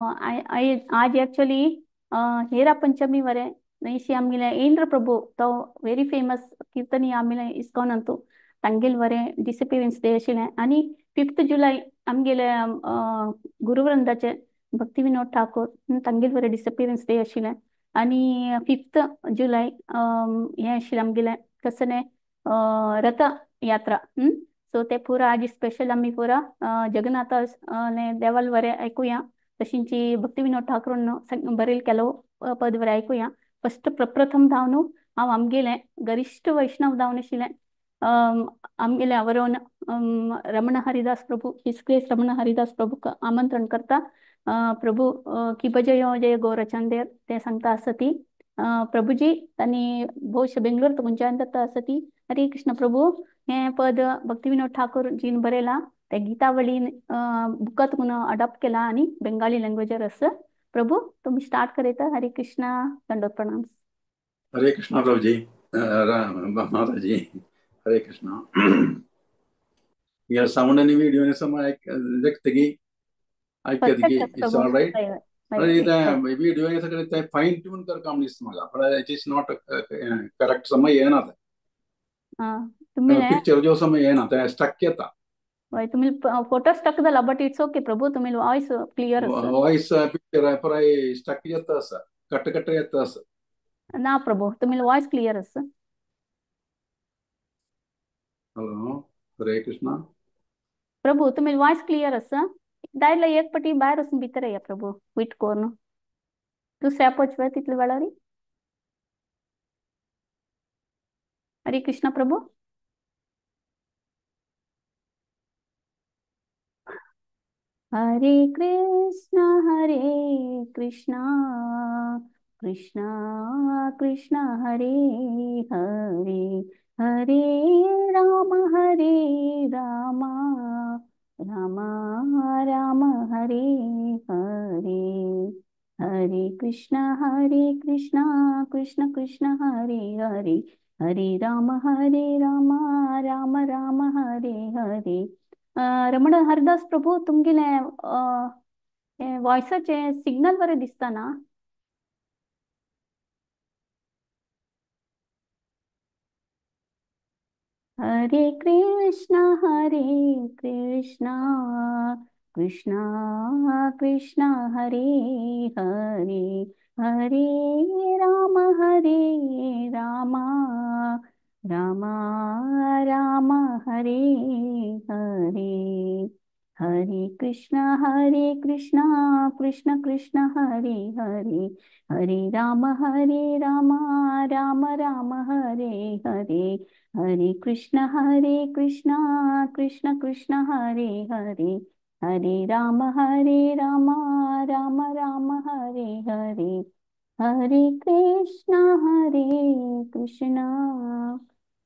आज एक्चुअली हेरा पंचमी वरे नैशी आमगेले ऐन्द्र प्रभु तो वेरी फेमस कीर्तनी आमगेले इस्कॉन अंतु तंगेल वरे डिसपियरेन्स डे आशिल्लें आनी 5th जुलै आमगेले गुरुवृंदाचे भक्ती विनोद ठाकूर तंगेल वरे डिसपियरेन्स डे आशिल्लें आनी 5th जुलै हें आशिल्लें आमगेलें कसने रथ यात्रा सो ते पुरा आज स्पेशल आमी पुरा जगन्नाथ ने देवाल वरे ऐकुया तशींची भक्ती विनोद ठाकूर बरेल केलो पद वरे ऐकुया फस्ट प्रप्रथम धांवन हांव आमगेलें गरिश्ठ वैष्णव धांवन आशिल्लें आमगेलें आवरोन रमण हरिदास प्रभु हिज ग्रेस रमण हरिदास प्रभूक आमंत्रण करता प्रभु की बजयो जय गौरचंदेर ते सांगता आसती प्रभुजी तांणी भोवशे बेंगलोर तुमच्यान दत्ता आसती हरे कृष्ण प्रभु हें पद भक्ती विनोद ठाकूर जीन बरयलां ते गीतावळीन बुकात म्हणून अडॉप्ट केला आणि बेंगाली लँग्वेजर असं प्रभु तुम्ही स्टार्ट करेता हरे कृष्णा दंडोत प्रणाम हरे कृष्णा प्रभु जी माता जी हरे कृष्णा या साउंड आणि व्हिडिओ ने समय देखतगी ऐकतगी perfect it's Prabhu all right वय पण वय इथं व्हिडिओ हे सगळे ते फाईन ट्यून कर काम दिसतं मला पण इट इज नॉट करेक्ट समय येना तुम्ही पिक्चर जो समय येना ते स्टक येता वय तुम्ही फोटो स्टक झाला बट इट्स ओके प्रभु तुम्ही वॉइस क्लिअर असं वॉइस पिक्चर पराय स्टक येत असं कट कट येत असं ना प्रभु तुम्ही वॉइस क्लिअर असं हॅलो हरे कृष्णा प्रभु तुम्ही वॉइस क्लिअर असं दायला एक पटी बाहेर असून भितर या प्रभु विट कोण दुसऱ्या पोचव्या तिथलं वेळारी हरे कृष्ण प्रभु हरे कृष्णा कृष्णा कृष्णा हरे हरे हरे राम राम राम हरे हरे हरे कृष्णा कृष्ण कृष्ण हरे हरे हरे राम राम राम हरे हरे रमण हरदास प्रभू तुमगेले वॉइसाचे सिग्नल बरें दिसता ना हरे कृष्णा कृष्णा कृष्णा हरे हरे हरे राम राम राम राम हरे हरे हरे कृष्णा कृष्ण कृष्ण हरे हरे हरे राम राम राम हरे हरे हरे कृष्ण कृष्ण कृष्ण हरे हरे हरे राम राम राम हरे हरे हरे कृष्ण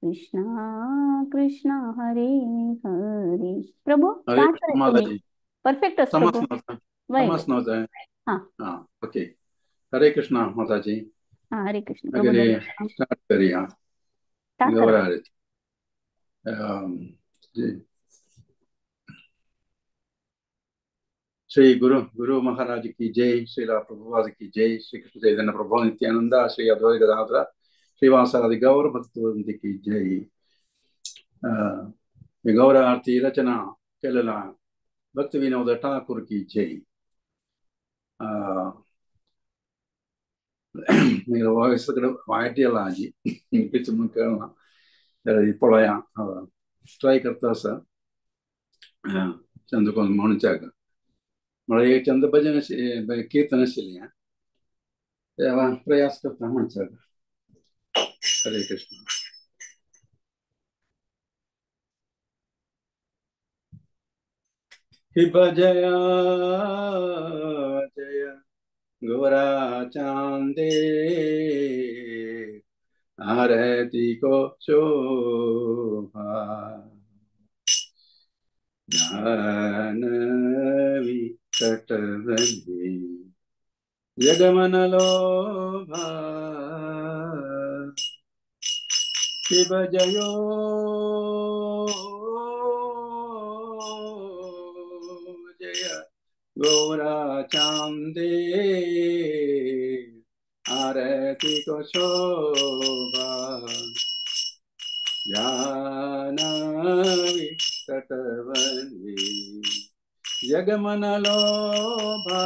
कृष्ण कृष्ण हरे हरे प्रभु हरे स्टार्ट कृष्ण करें माता तुम्ही जी परफेक्ट अस प्रभु वय समज वय नव्हतं हाँ हाँ ओके हरे कृष्णा माता जी हाँ हरे कृष्ण प्रभु अगर दंड स्टार्ट करिया स्टार्ट करें गौरा जी श्री गुरु गुरु महाराज की जय श्री प्रभुपाद की जय श्री कृष्ण चैतन्य प्रभु नित्यानंद श्री अद्वैत गदाधर श्रीवासादि गौर भक्तवृंद की जय गौर आरती रचना केलेला भक्ति विनोद ठाकुर की जय మీరు వాయిస్ ఇక్కడ वायटी आजी पिच म्हणून कळना तर पळया ट्राय करता असा चंद कोण म्हणच्याक मला एक चंद भजन कीर्तन आशिल्ली तेव्हा प्रयास करता म्हणच्याक हरे कृष्ण हिब जया जय गोरा चांदे आरती को शोभा जानवी कटबंदी जगमन लोभा शिव जयो जय गौरा चांदे आरती को शोभा जानवी तटवनी जगमन लोभा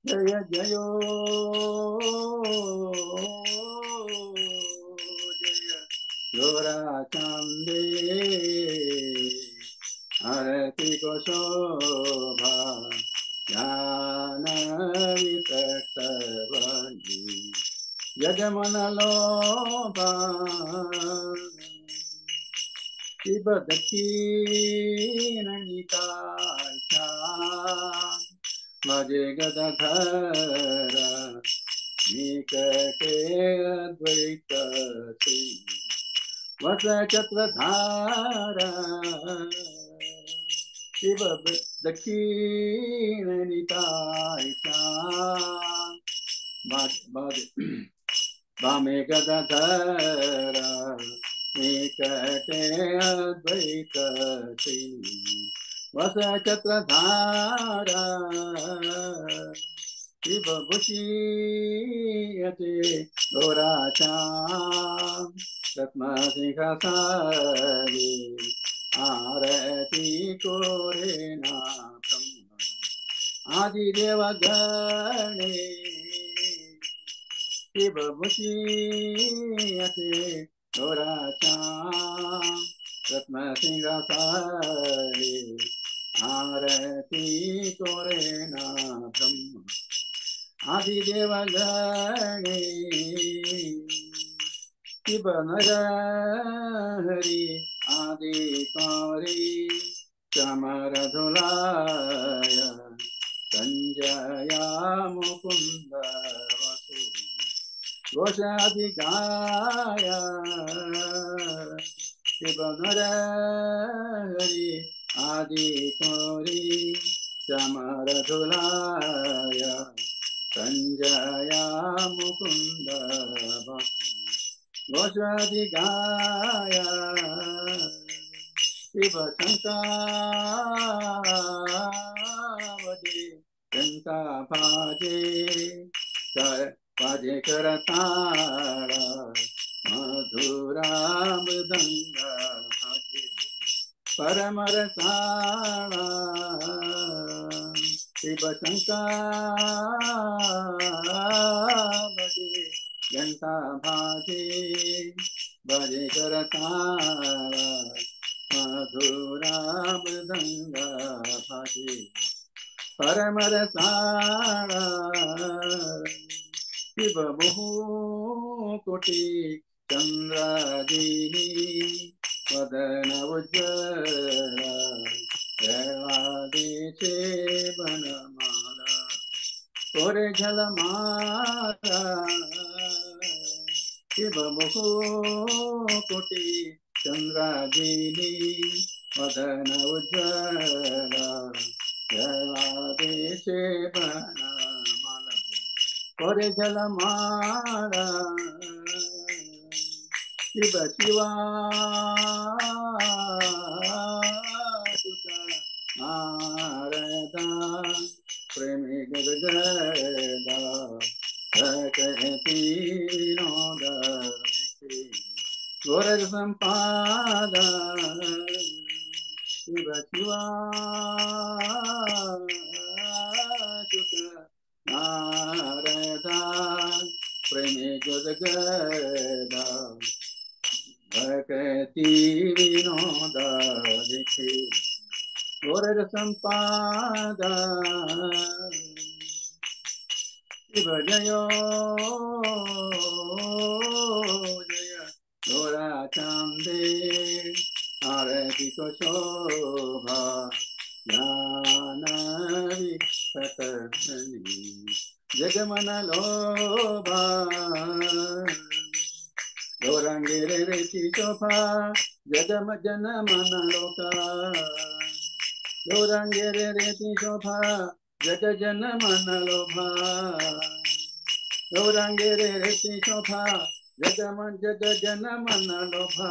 जय जयो जय गौरा चांदे आरती को शोभा जानवी तटवनी जगमन लोभा शिव दक्षिणनिकाय मजे गदधर निकटे अद्वैत वस चक्रधारा शिव दक्षिणनिकाय वामे गदधर निकटे अद्वैत वस चक्रधारा शिव भूषीयते गौराचां रत्नसिंहासने आरती कोरेना ब्रह्म आदिदेवगणे शिव भूषीयते गौराचां रत्नसिंहासने आरती कोरेना ब्रह्म आदिदेवगणे शिव नरहरि आदिकारि चमरधुलाय संजया मुकुंद वसु घोषाधिकाय शिव नरहरि आदिकारि चमरधुलाय संजया मुकुंद घोषाधिकाय शिव शंकावधि शंका भाजे भाजे करताड़ा मधुरा मृदंग भाजे परम रसाला शिव शंकावधि घंटा भाजे भजे करताड़ा मधुरा मृदंग भाजे परम रसाला शिव मुहुकोटि चंद्रादीनि वदन उज्ज्वला देशे बनमाला कोरे झलमाला शिव मुहुकोटि चंद्रादीनि वदन उज्ज्वला देशे बनमाला कोरे झलमाला शिव शिवा नारदा प्रेमी गदा कहती नोद गोरख संपादा शिव शिवा नारदा प्रेमी गदा भक्ति विनोद दिखे गोरख संपादा शिव जयो जय गौरा चांदे आरती को शोभा जानवी तटवनी जगमन लोभा गौरांगे रेती शोभा जगम जन मन लोका गौरांगे रेती शोभा जग जन मन लोभा गौरांगे रेती शोभा जग जन मन लोभा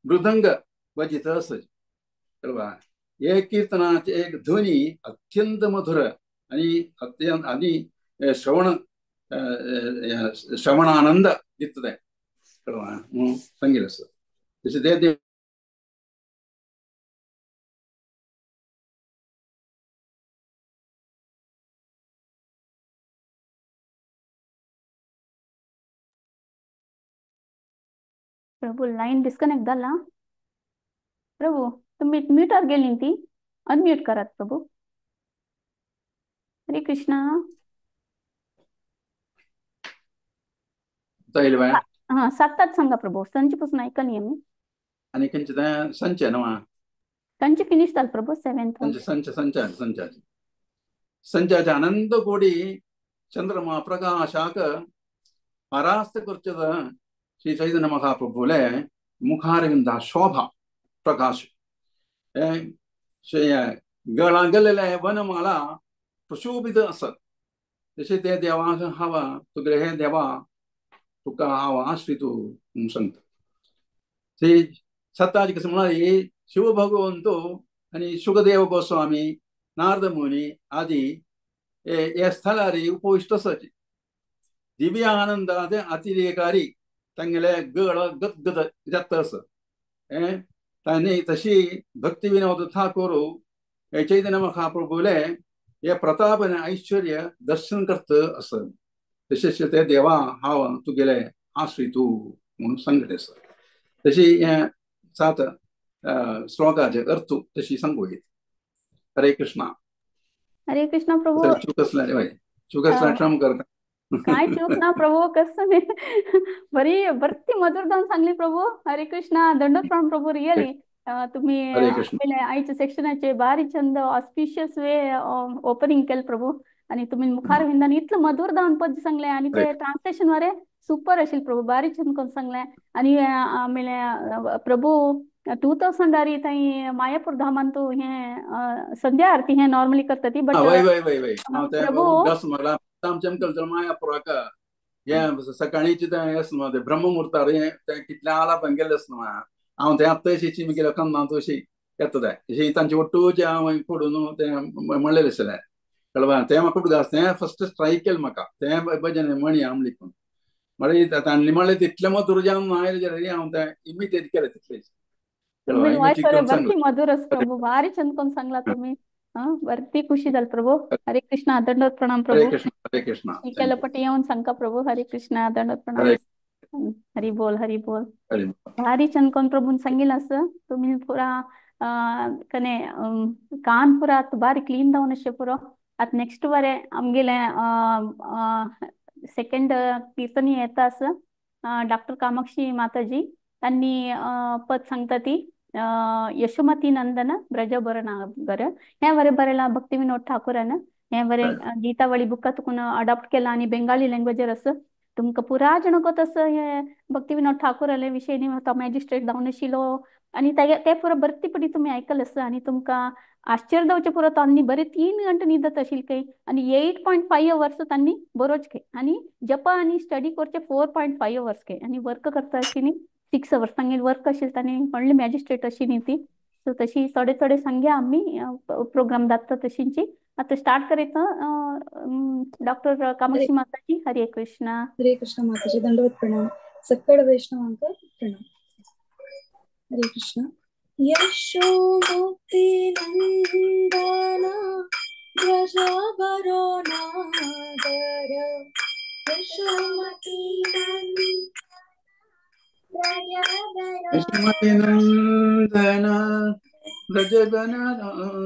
मृदंग वाजित असत कळवा हे कीर्तनाचे एक ध्वनी अत्यंत मधुर आणि श्रवणानंद दिसतದೆ कळवा संगीत असत तसे ते प्रभू लाईन डिस्कनेक्ट झाला प्रभू तुम्ही म्यूटवर गेली ती अनम्यूट करा प्रभू हरे कृष्णा हा सात सांगा प्रभू संचपासून ऐकली मी आणि किंचित संच नवा संच फिनिश झालं प्रभू 7th संचाच्या अनंत कोडी चंद्रमा प्रकाशाक परास्त कुर्चद श्री चैतन्य महाप्रभुले मुखारविंद शोभा प्रकाश गळागलेले वनमाला प्रशोभित असत तसे ते देवाक हवा तुगले हे देवा तुका हांव आश्रितो म्हणून सांगता ते सत्ताची कसं म्हणाली शिव भगवंतो आणि सुखदेव गोस्वामी नारद मुनी आदी या स्थळारी उपविष्ट असत दिव्य आनंदात अतिरेकारी तंगले गळ गदगद जात असत त्यांनी तशी भक्ती विनोद ठाकूर चैतन्य महाप्रभुले हे प्रताप आणि ऐश्वर्य दर्शन करत असत तसेच ते देवा हाव तुगेले आश्रितू म्हणून सांगत असत तशी 7 श्लोकाचे अर्थ तशी सांगूत हरे कृष्णा प्रभू चुकसला क्षम करता काय चूक ना प्रभू कसं बरी भरती मधुर गाऊन सांगली प्रभू हरे कृष्णा दंडोत प्रणाम प्रभू रिअली तुम्ही आईच्या सेक्शनाचे भारी छंद ऑस्पिशियस वे ओपनिंग केलं प्रभू आणि तुम्ही मुखार विंदान इतलं मधुर दावन पद सांगले आणि ते ट्रान्सलेशन वरे सुपर असेल प्रभू भारी छंद कोण सांगले आणि आಮೇಲೆ प्रभू 2000 आरी ताई मायापूर धामांतू हे संध्या आरती हे नॉर्मली करतात बट प्रभू आमच्या कल्चर मायापुराक हे सकाळीची ब्रह्ममुहूर्तार कितल्या आला पण गेलेस ना हांव ते आत्ताशी मी गेलो कन्ना तशी येतले तांचे ಒಟ್ಟುचे हांव फोडून ते म्हणलेले आसले कळवा ते म्हाका खूब ते फर्स्ट स्ट्राईक केलें म्हाका ते भजन म्हणी आमली पूण म्हळ्यार तांणी म्हणलें तितलें मधुर जावन आयले हांव ते इमिटेट केलें तितलेच मधुर प्रभू भारी छंद कोण सांगला तुम्ही वरती खुशी झाली प्रभू हरे कृष्णा दंडोत प्रणाम प्रभू हरे कृष्णा केलपटी येऊन सांगा प्रभू हरे कृष्णा दंडोत प्रणाम हरी बोल भारी छंद कोण प्रभून सांगितलं असं तुम्ही पुरा कने कान पुरा भारी क्लीन जाऊन असे पुरो आता नेक्स्ट वरे आमगेले 2nd कीर्तनी येता असं डॉक्टर कामाक्षी माताजी त्यांनी पद सांगता ती यशोमती नंदन ब्रजभरनागर हे वरे बरेला भक्ती विनोद ठाकूरान हे वरे गीतावळी बुकात तुकून अडॉप्ट केला आणि बेंगाली लँग्वेजर असं तुमका पुरा जनकोत असं हे भक्ती विनोद ठाकूराले विषय तो मॅजिस्ट्रेट जाऊन आशिलो आणि ते पुरा भरती पडी तुम्ही ऐकल असं आणि तुमका आश्चर्य जावचे पुरा त्यांनी बरे 3 घंटे निदत असेल काही आणि 8.5 अवर्स त्यांनी बरोच के आणि जप आणि स्टडी करचे 4.5 अवर्स के आणि वर्क करता अशी 6 अवर्स तांगे वर्क असेल त्यांनी म्हणले मॅजिस्ट्रेट अशी नी ती सो तशी थोडे सांग्या आम्ही प्रोग्राम दाखता तशींची आता स्टार्ट करायचं डॉक्टर कामाक्षी माताजी हरे कृष्णा माताजी दंडवत प्रणाम सकळ वैष्णवांक प्रणाम हरे कृष्णा यशोमती नंदना ब्रजभरो नागर यशोमती नंदना ब्रजभरनागर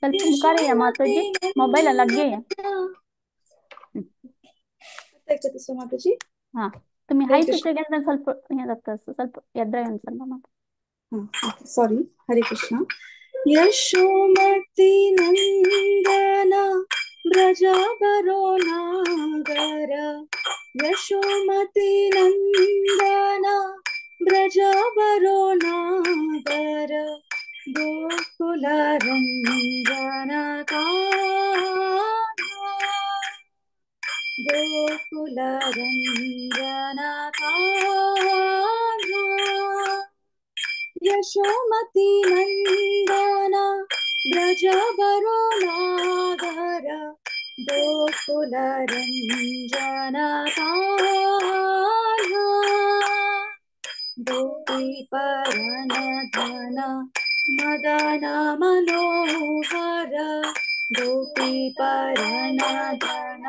ಸ್ವಲ್ಪ ಮುಖಾರಿ ಮಾತಾಜಿ ಮೊಬೈಲ್ लगे माताजी हा तुम्ही हाय सेकंड ಸ್ವಲ್ಪ ಸ್ವಲ್ಪ ಎದ್ರ ಅನ್ಸಲ್ಲ सॉरी हरे कृष्णा यशोमती नंदन ब्रजभरो नागर यशोमती नंदन ब्रज ब्रज बरो नागर गोकुल रंजन गोकुल रंजन यशोमती नंदन ब्रज बरो नागर गोकुल रंजन गोपी परन धन मदन मनोहर गोपी परन धन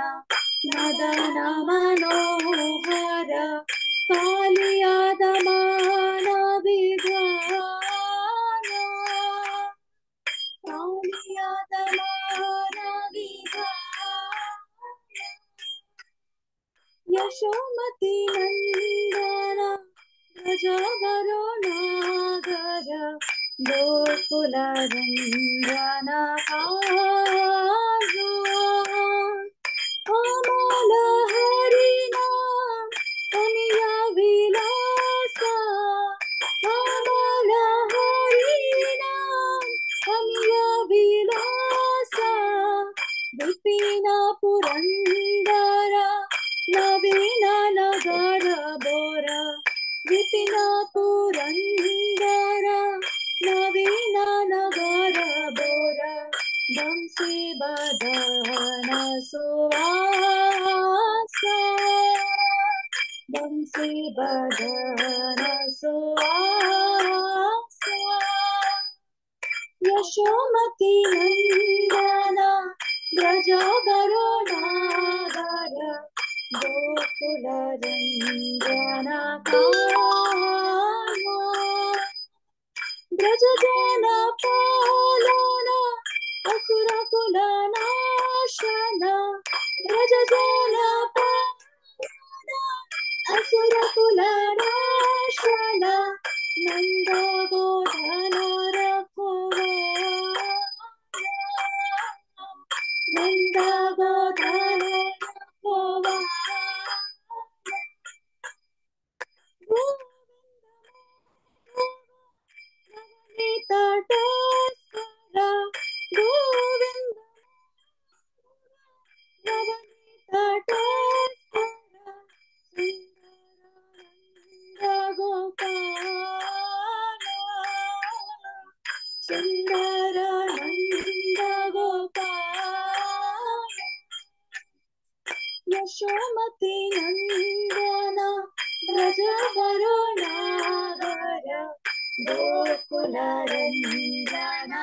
मदन मनोहर कालिया दमान विद्वान कालिया दमान विद्वान यशोमती नंदन ब्रज बरो नागर गोकुल रंजन अमल हरिना अमिया विलासा अमल हरिना अमिया विलासा विपिन पुरंदर नवीन नगर बोर विपिन पुरंदर नवीन नगर बोर बंसी बदन सुवास बंसी बदन सुवास यशोमती नंदन ब्रज बरो नागर गोकुल रंजन ब्रज जन पालन असुर कुल नाशन ब्रज जन पालन असुर कुल नाशन नंद गोधन रखवाला नंद गोधन रखवाला तटस्कर गोविंद तटस्कर सुंदर नंद गोपाल यशोमती नंदन ब्रज बरो नागर गोकुल रंजन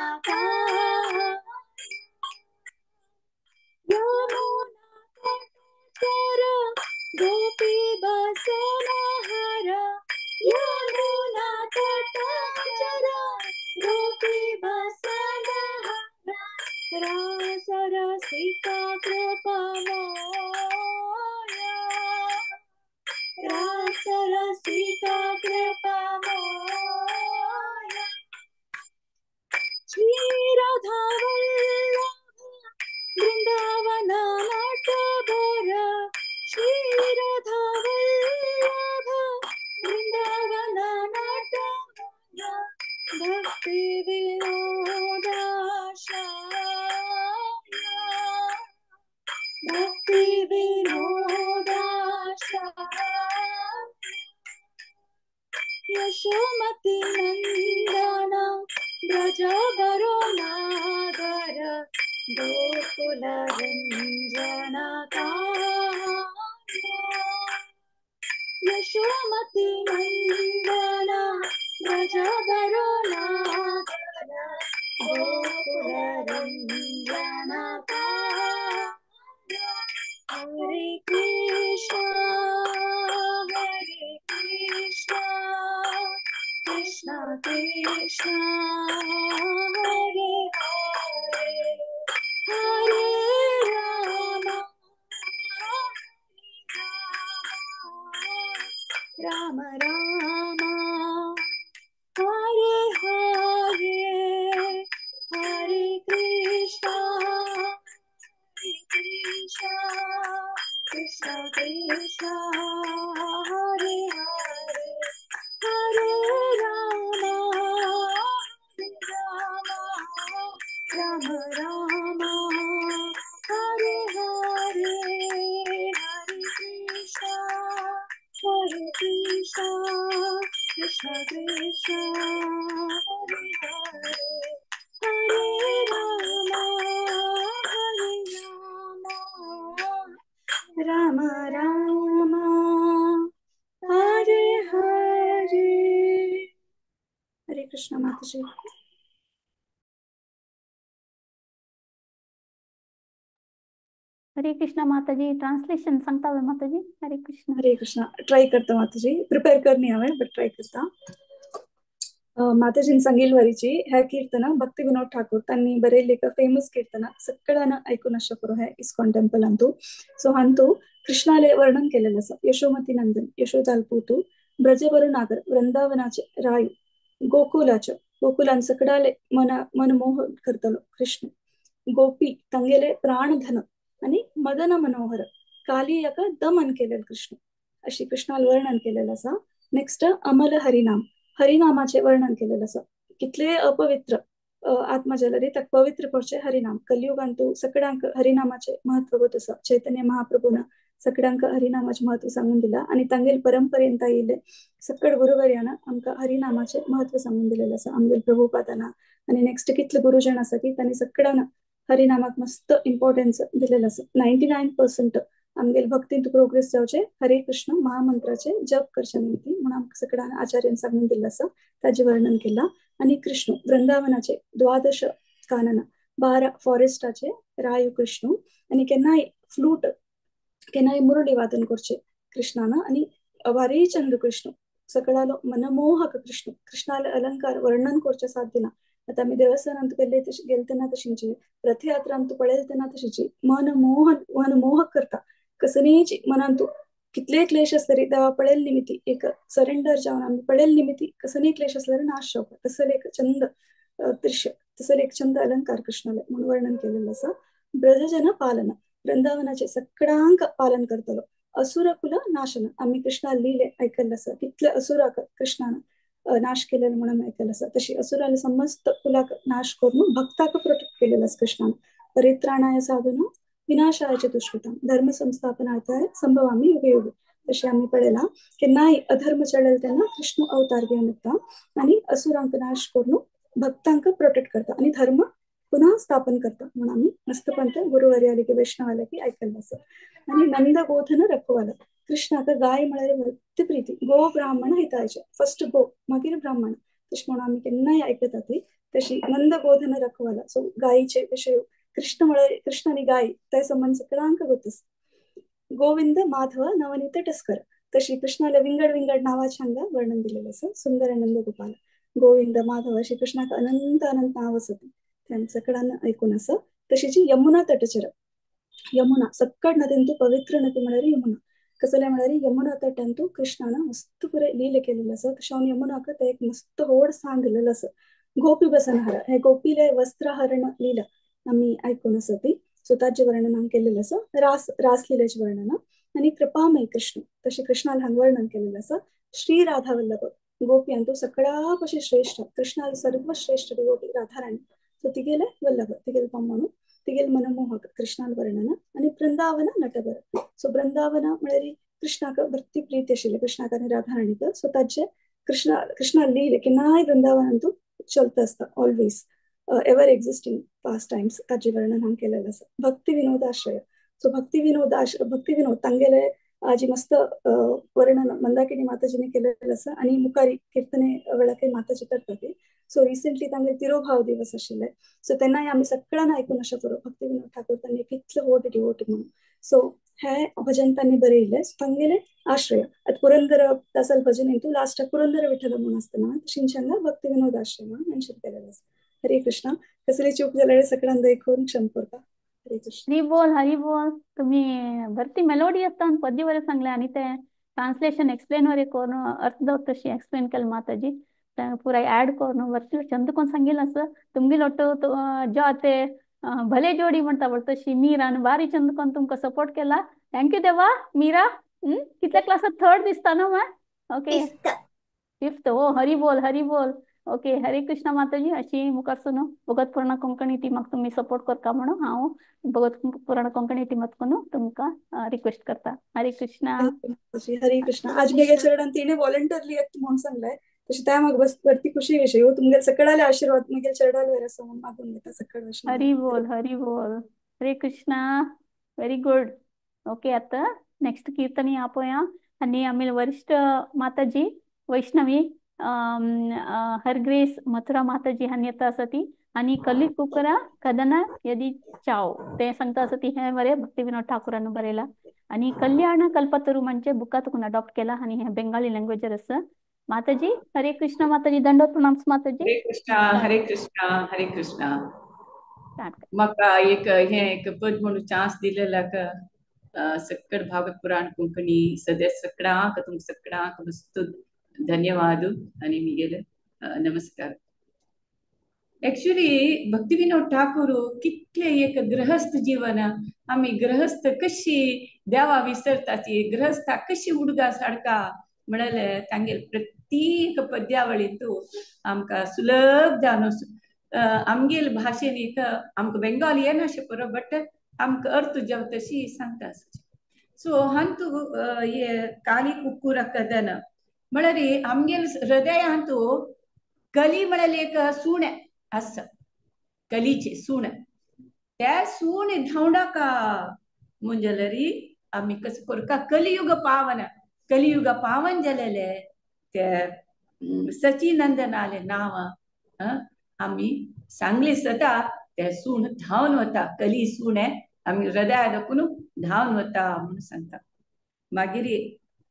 यमुना तटचर गोपी बसनहर यमुना तटचर गोपी बसनहर रास रसिका कृपमोय रास रसिका कृपमोय क्षीरधावल्लभ वृंदावन नटवर क्षीरधावल्लभ वृंदावन नटवर भक्ति विनोदाशाय भक्ति विनोदाशाय यशोमती नंदन ब्रज बरो नागर गोकुल रंजन यशोमती नंदन ब्रज बरो नागर गोकुल रंजन हरे कृष्ण कृष्ण कृष्ण हरे हरे हरे राम राम राम हरे हरे हरे कृष्ण कृष्ण कृष्ण हरे हरे हरे कृष्ण माताजी. हरे कृष्णा माताजी. ट्रान्सलेशन सांगता हवे माताजी. हरे कृष्णा. हरे कृष्ण. ट्राय करता माताजी. प्रिपेअर करणी हवे बट ट्राय करता. माताजीन सांगिल्वरीची ह्या कीर्तन भक्ती विनोद ठाकूर त्यांनी बरेली एक फेमस कीर्तन सगळ्यांना ऐकून शकतो हे इस्कॉन टेम्पल अंतू. सो हांतू कृष्णाले वर्णन केलेलं असं. यशोमती नंदन यशोदाल पूतू ब्रजवरू नागर वृंदावनाचे रायू गोकुलान सकडाले मनमोह करतलो कृष्ण गोपी तंगेले प्राणधन आणि मदन मनोहर कालियक दमन केलेलं कृष्ण अशी कृष्णाला वर्णन केलेलं असं. नेक्स्ट अमल हरिनाम हरिनामाचे वर्णन केलेलं असं. कितले अपवित्र आत्मजलरी तक पवित्र करचे हरिनाम कलियुगांतू सगळ्यांक हरिनामाचे महत्व होत असं. चैतन्य महाप्रभून सगळ्यांक हरिनामाचे महत्व सांगून दिला आणि तांगेल परंपरेंत येले सकड गुरुवर्यानं आमका हरिनामाचे महत्व सांगून दिलेलं असं. आमगेल प्रभुपादाना आणि नेक्स्ट कितले गुरुजन असं की त्यांनी सगळ्यांना हरिनामाक मस्त इम्पॉर्टन्स दिलेलं असं. 99% आमगेल भक्तींत प्रोग्रेस जावचे हरे कृष्ण महामंत्राचे जप करचे निमित्ती म्हणून आमकां सगळ्यांना आचार्यान सांगून दिलं असं. ताजे वर्णन केला. आणि कृष्ण वृंदावनाचे 12 कानन 12 फॉरेस्टाचे रायू कृष्ण आणि केन्नाय फ्लूट केन्नाय मुरली वादन करचे कृष्णानं आणि वारी चंद्र कृष्ण सगळ्यालो मनमोहक कृष्ण कृष्णाला अलंकार वर्णन करचे साध्य ना. आता आम्ही देवस्थानांत गेलतेना तशींची रथयात्रांत पळेलतेना तशीची मनमोहक करता कसनीची मनांतू कितले क्लेश असले देवा पळेल निमित्ती एक सरेंडर जाऊन आम्ही पळेल निमित्ती कसनी क्लेश असले नाश शोक तसं एक चंद दृश्य तसं एक चंद अलंकार कृष्णाला म्हणून वर्णन केलेलं असं. ब्रजजन पालन वृंदावनाचे सगळ्यांक पालन करतलो असुर कुल नाशन आम्ही कृष्णा लिहिले ऐकलं असं. कितले असुराक कृष्णानं नाश केलेलं म्हणून ऐकलं असं. तशी असुराला समस्त कुलाक नाश करून भक्ताक प्रोटेक्ट केलेलं असं कृष्णानं. परित्राणाय साधून विनाशाय दुष्कृतम धर्म संस्थापनार्थाय संभवामी युगे युगे. तशी आम्ही पळेला की नाही अधर्म चढेल त्यांना कृष्ण अवतार घेऊन येता आणि असुरांक नाश करून भक्तांक प्रोटेक्ट करता आणि धर्म पुन्हा स्थापन करता म्हणून आम्ही मस्तपंत गुरुवारी आले की वैष्णव आले की ऐकलं असं. आणि नंद गोधन रखवाला कृष्णाक गाय म्हणाले भक्ती प्रीती गो ब्राह्मण हितायचे फर्स्ट गो मागीर ब्राह्मण तशी म्हणून आम्ही केन्नाय ऐकत होती. तशी नंद गोधन रखवाला सो गायीचे विषय कृष्ण म्हळे कृष्ण आणि गाय त्या संबंध सगळ्यांक होतस. गोविंद माधव नवनीत टस्कर तशी कृष्णाला विंगड विंगड नावाच्या वर्णन दिलेलं असं. सुंदर नंद गोपाल गोविंद माधव अशी कृष्णाक अनंत अनंत नाव असत त्यांचं सगळ्यांना ऐकून असं. तशीची यमुना तटचर यमुना सक्कड नदींतू पवित्र नदी म्हणारी यमुना कसल्या म्हणारी यमुना तटांतू कृष्णानं मस्त पुरे लील केलेलं असं. तशावर यमुनाक ते एक मस्त होड सांग दिलेलं असं. गोपी बसनहर हे गोपीले वस्त्रहरण लीला आम्ही ऐकून असं ती स्वतःचे वर्णन केलेलं असं. रासलीलेचे वर्णन आणि कृपामय कृष्ण तशी कृष्णाला वर्णन केलेलं असं. श्री राधा वल्लभ गोपी अंतू सगळ्यापाशी श्रेष्ठ कृष्णाला सर्वश्रेष्ठ गोपी राधाराणी सो तिगेले वल्लभ तिगेल पाम म्हणून तिगेल मनमोहक कृष्णाल वर्णन आणि वृंदावन नटबर सो वृंदावन म्हळ्यार कृष्णाक भक्ती प्रीती आशिल्ले कृष्णाक आणि राधाराणीक सो ताचे कृष्णा लिहिले की नाय वृंदावनांतू चलत असता always ever existing past times ताचे वर्णन हांवें केलेलं आसा. भक्ती विनोदाश्रय सो भक्ती विनोद तांगेले आजी मस्त वर्णन मंदाकिनी माताजीने केलेलं असं. आणि मुखारी कीर्तने वेळाके माताजी करतात सो रिसेंटली तांगे तिरोभाव दिवस आशिल्ले सो तेन्नाय आम्ही सगळ्यांना ऐकून अशें करू भक्ती विनोद ठाकूर त्यांनी कितले व्होट डिवोट म्हणून सो हे भजन त्यांनी बरयले तांगेले आश्रय आता पुरंदर दासल भजन हेतू लास्ट पुरंदर विठ्ठल म्हणून असताना शिंशांगा भक्ती विनोद आश्रय म्हणून मेन्शन केलेलं असं. हरे कृष्ण कसली चूक जाल्यार सगळ्यांना ऐकून क्षम करता. हरे कृष्ण. हरी बोल तुम्ही भरती मेलोडी असताना पद्य वरे सांगले आणि ते ट्रान्सलेशन एक्सप्लेन वरे करून अर्थ तशी एक्सप्लेन केलं माताजी पुरा ऍड करून वरती चंद कोण सांगेल असं तुमगे लोटो जो ते भले जोडी म्हणता बरं तशी मीरा बारी चंद कोण तुमका सपोर्ट केला थँक्यू देवा मीरा. कितल्या क्लासात थर्ड दिसता ना मग ओके फिफ्थ हो हरी बोल ओके हरे कृष्ण माताजी अशी मुखार सुनो भगत पुराण कोंकणी टीमाक तुम्ही सपोर्ट करता म्हणून हांव भगत पुराण कोंकणी टीमात कोण तुमका रिक्वेस्ट करता. हरे कृष्णा. हरे कृष्ण. आज मेगे चरणान तिने व्हॉलंटरली येत म्हणून सांगलाय तशी त्या मग बस वरती खुशी विषय हो तुमगे सगळ्याले आशीर्वाद मेगे चरडाल वेर असं मागून घेता सगळं हरी बोल हरे कृष्णा व्हेरी गुड. ओके आता नेक्स्ट कीर्तनी आपोया आणि आम्ही वरिष्ठ माताजी वैष्णवी हरग्रेस मथुरा माताजी हानी येता असती आणि कली कुकरा कदना यदी चाव ते सांगता असती हे बरे भक्ती विनोद ठाकूरान बरेला आणि कल्याण कल्पतरू म्हणजे बुकात कोण अडॉप्ट केला आणि हे बेंगाली लँग्वेजर असं माताजी हरे कृष्ण माताजी दंडोत प्रणाम माताजी हरे कृष्णा हरे कृष्णा हरे कृष्णा स्टार्ट म्हाका एक हे एक पद म्हणून चान्स दिलेला का सक्कड भागवत पुराण कोंकणी सद्या सगळ्यांक तुमक सगळ्यांक मस्त धन्यवाद आणि मिगेले नमस्कार. एक्चुअली भक्ती विनोद ठाकूर कितले एक गृहस्थ जीवन आम्ही गृहस्थ कशी देवा विसरताची गृहस्था कशी उडगा साडका म्हणाले तांगेल प्रत्येक पद्यावळीतू आमकां सुलभ जावन आमगेल भाषेन एक आमकां बेंगाली येनाशे पुरो बट आमकां अर्थ जेव तशी सांगता. सो हांतू ये काली कुक्कुर कदन म्हळ्यार आमगेल हृदयांतू कली म्हळ्यार एक सुणे अस कलीचे सुण त्या सुण धावडा का मुंजलरी आम्ही कस करका कलियुग पावन जालेले ते सचिनंदन आले नाव आम्ही सांगले सदा ते सूण धावन वता कली सूण आम्ही हृदया दखून धावन वता म्हणून सांगता. मागीर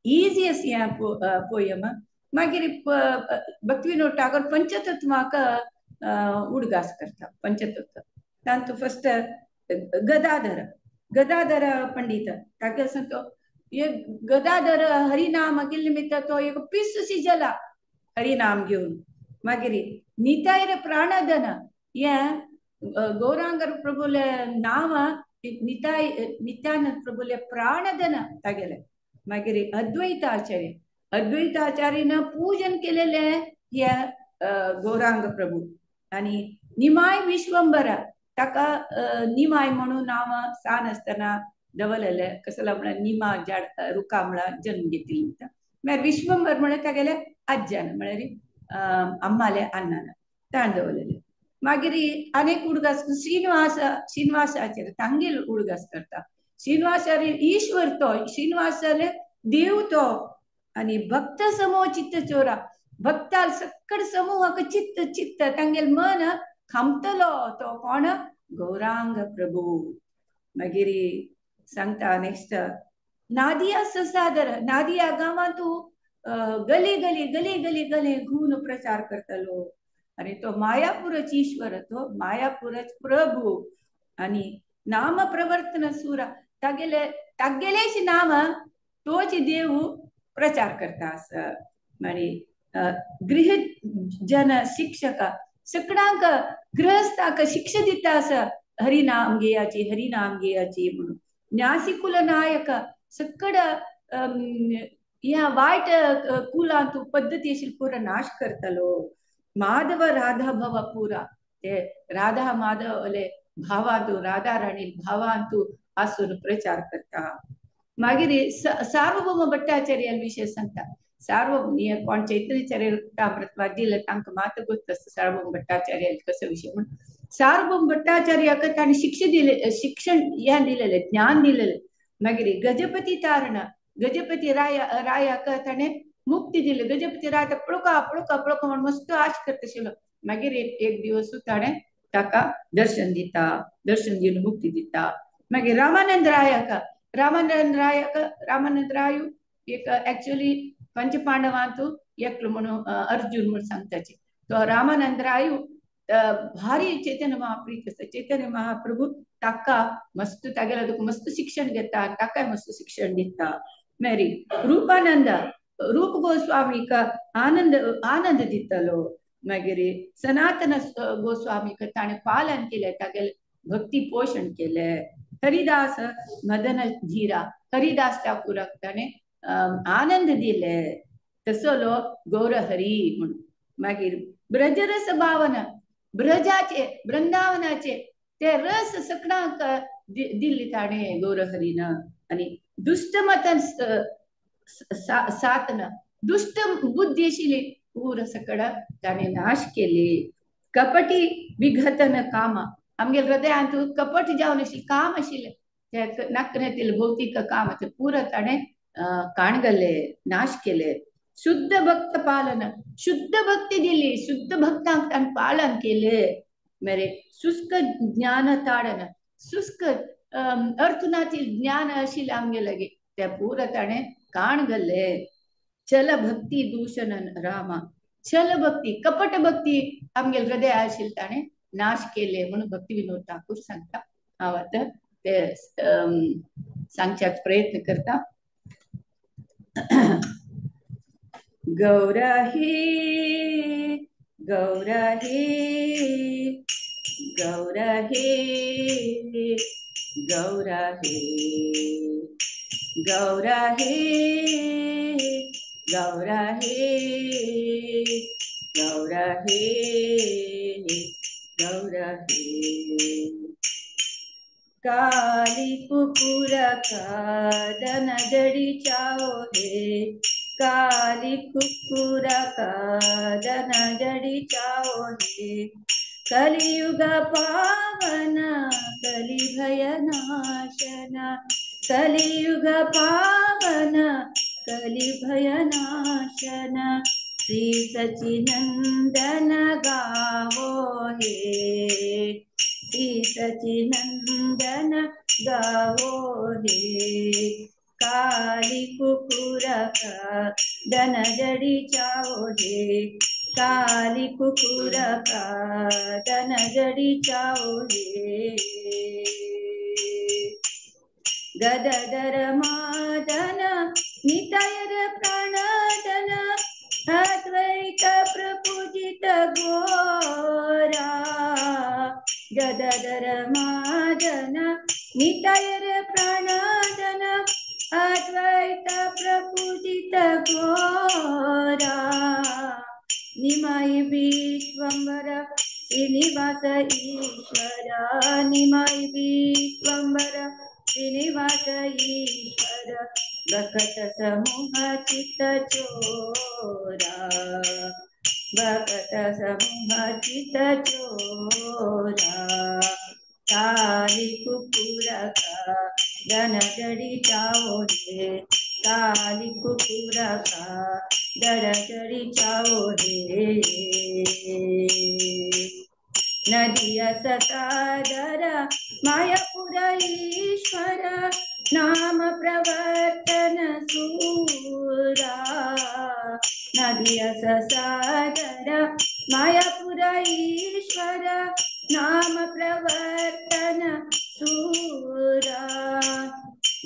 इजियस्ट या पोयम मागीर भक्ती विनोद ठाकूर पंचतत्वाक उडगास करता. पंचतत्व तांतू फर्स्ट गदाधर पंडित ताका सांगतो ये गदाधर हरिनाम निमित्त तो एक पिससी जला हरिनाम घेऊन मागीर निताय रे प्राणधन ये गौरांगर प्रभुले नाम नित्यानंद प्रभुले प्राणधन तागेले. मागीर अद्वैताचार्यन पूजन केलेले हे गौरांग प्रभू आणि निमाय विश्वंभर ताका निमाय म्हणून नाव सान असताना दवरलेले कसला म्हळ्यार निमा झाड रुका म्हळ्यार जन्म घेतली म्हळ्यार विश्वंभर म्हळ्यार तागेले आज्यान म्हळ्यार अम्माले अन्नान ताण दवरलेले. मागीर अनेक उडगास श्रीनिवासाचेर तांगेल उडगास करता. श्रीनिवासाचे ईश्वर तो श्रीनिवासाले देव तो आणि भक्त समूह चित्त चोरा भक्ताल सक्कड समूह चित्त तांगेल मन खामतलो तो कोण गौरांग प्रभू. मागीर सांगता नेक्स्ट नादिया ससादर नादिया गावांतू गली गली गली गली गली घून प्रचार करतलो आणि तो मायापुरच ईश्वर तो मायापुरच प्रभू आणि नाम प्रवर्तन सुरा तागेलेच नाम तोच देव प्रचार करता अस. मागीर गृह जन शिक्षक सगळ्यांक गृहस्थाक शिक्षा दिता अस हरिनाम घेयाची म्हणून. न्यासिकुल नायक सकड या वाईट कुलांतू पद्धती अशी पुरा नाश करतलो. माधव राधा भव पुरा ते राधा माधवले भावांतू राधा राणी भावांतू आसून प्रचार करता. मागीर सार्वभौम भट्टाचार्य विषय सांगता. सार्वभौम कोण चैतन्यचार्य दिले तांकां मात गोष्ट सार्वभौम भट्टाचार्य कसो विषय म्हणून सार्वभौम भट्टाचार्याक ताणें शिक्षण या दिलेले ज्ञान दिलेले. मागीर गजपती तारण गजपती रायाक ताणें मुक्ती दिली. गजपती राय पळोवका पळोवका पळोवका म्हणून मस्त आश करता. मागीर एक दिवस ताणें ताका दर्शन दिवन मुक्ती दिता. मागीर रामानंद राय एक एक्चुअली पंच पांडवांतू एकलो म्हणून अर्जुन म्हणून सांगताचे. तो रामानंद राय भारी चैतन्य महाप्रभू ताका मस्त तागेला मस्त शिक्षण घेता ताका मस्त शिक्षण दिता. मेरी रूप गोस्वामीक आनंद दितलो. मागीर सनातन गोस्वामीक ताणें पालन केले तागेले भक्ती पोषण केले. हरिदास मदन धीरा हरिदास ठाकुराक ताणें आनंद दिले. तसलो गौरहरी म्हणून. मागीर ब्रजरस भावना ब्रजाचे वृंदावनाचे ते रस सगळ्यांक दिल्ली ताणें गौरहरीन. आणि दुष्टमतन सातन दुष्ट बुद्धी आशिल्ली पूर सकड ताणें नाश केली. कपटी विघटन काम आमगे हृदयांत कपट जावन आशिल्लें काम आशिल्लें ते नखरेतील भौतिक काम ते पुरो ताणें काणगले नाश केले. शुद्ध भक्त पालन, शुद्ध भक्ती दिली, शुद्ध भक्तांक ताण पालन केलं. मेरे शुष्क ज्ञान ताडन, शुष्क अर्थुनातील ज्ञान अशी आमगे लगे त्या पूरताने काण गल्ले. छल भक्ती दूषण रामा, छल भक्ती कपट भक्ती आमगे हृदय आशील ताणे नाश केले म्हणून भक्ती विनोद ठाकूर सांगता. हांव आतां ते सांगच्याक प्रयत्न करता. गौराही गौराही गौराही गौराही गौराही गौराही गौराही गौराही काली कुकुर का दन जड़ी चाओ हे, काली कुकुर का दन जड़ी चाओ हे. कलियुग पावन कलि भय नाशन, कलियुग पावन कलि भय नाशन. श्री सचिनंदन गावो हे, श्री सचिनंदन गावो हे. काली कुकुर का दन जड़ी चाओ हे, काली कुकुर का दन जड़ी चाओ हे. गदधर मादन नितायर प्रणदन, अद्वैत प्रपूजित घोरा. गदधर मादन नितायर प्रणदन, अद्वैत प्रपूजित घोरा. निमाई विश्वंबर श्रीनिवास ईश्वर, निमाई विश्वंबर श्रीनिवास ईश्वर. भक्त समूह चित्त चोरा, भक्त समूह चित्त चोरा. काली कुकुर का दन जड़ी चाओ हे, काली कुकुर का दन जड़ी चाओ हे. नदिया सतादर मायापुर ईश्वर, नाम प्रवर्तन सूरा. नदिया सतादर मायापुर ईश्वर, नाम प्रवर्तन सूरा.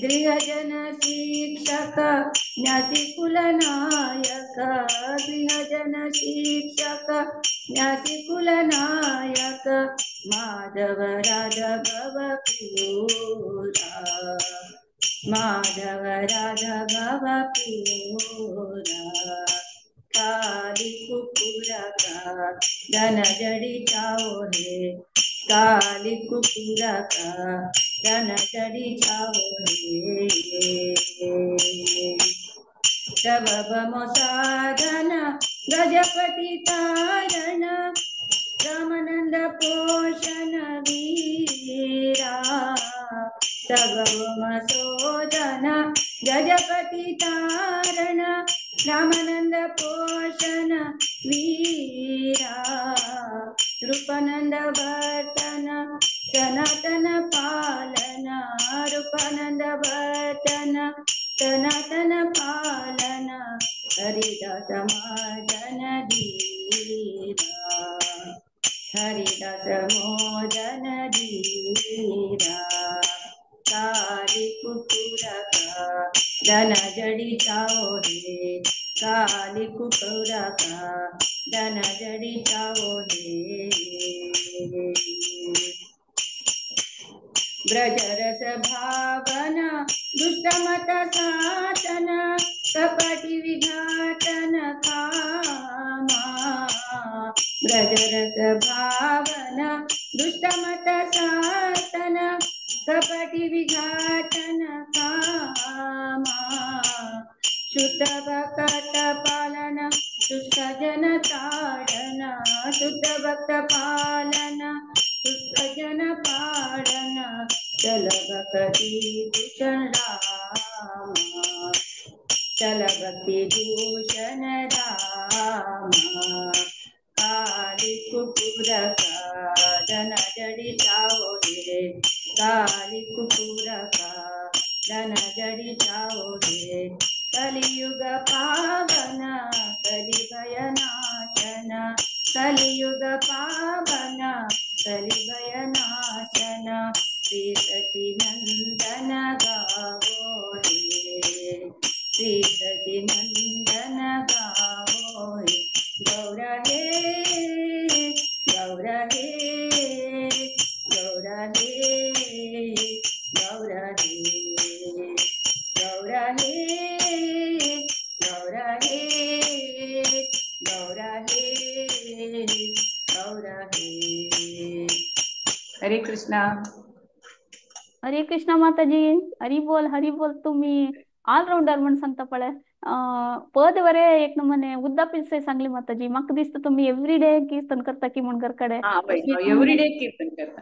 गृहजन शिक्षक ज्ञाति कुल नायक, गृहजन शिक्षक ज्ञाति कुल नायक. माधव राघव पूरा, माधव राघव पूरा. काली कुकुर का दन जड़ी चाओ हे, काली कुकुर का दन जड़ी चाओ हे. तब साधन गजपति तारण, रामानंद पोषण वीरा. तब शोधन गजपति तारण, रामानंद पोषण वीरा. रूपानंद वर्तन सनातन पालन, रूपानंद वर्तन सनातन पालन. हरिदास मोदन धीरा, हरिदास मोदन धीरा. काली कुकुर का दन जड़ी चाओ हे, काली कुकुर का दन जड़ी चाओ हे. ब्रजरस भावना दुष्टमत साधन, कपटि विघाटन कामा. ब्रजरस भावना दुष्टमत साधन, कपटि विघाटन कामा. शुद्ध भक्त पालन शुष्क जन ताड़न, शुद्ध भक्त पालन शुष्क जन पाड़न. चल भक्ति भूषण रामा, चल भक्ति भूषण रामा काली कुकुर का धन जड़ी जाओ रे काली कुकुर का धन जड़ी जाओ रे कलियुग पावन कलि भय नाशन कलियुग पावन कलि भय नाशन श्री सचिनंदन गावो रे श्री सचिनंदन गावो रे गौर हे गौर हे गौर हे गौर हे गौर हे गौर हे गौर हे गौर हे हरे कृष्णा हरे कृष्णा माताजी. हरी बोल. तुम्ही ऑलराऊंडर म्हणून सांगता पळे. पद वरे एक नमने उद्दा पिलसे सांगली माताजी. म्हाका दिसता तुम्ही एव्हरीडे कीर्तन करता की म्हणून घरकडे. एव्हरीडे कीर्तन करता.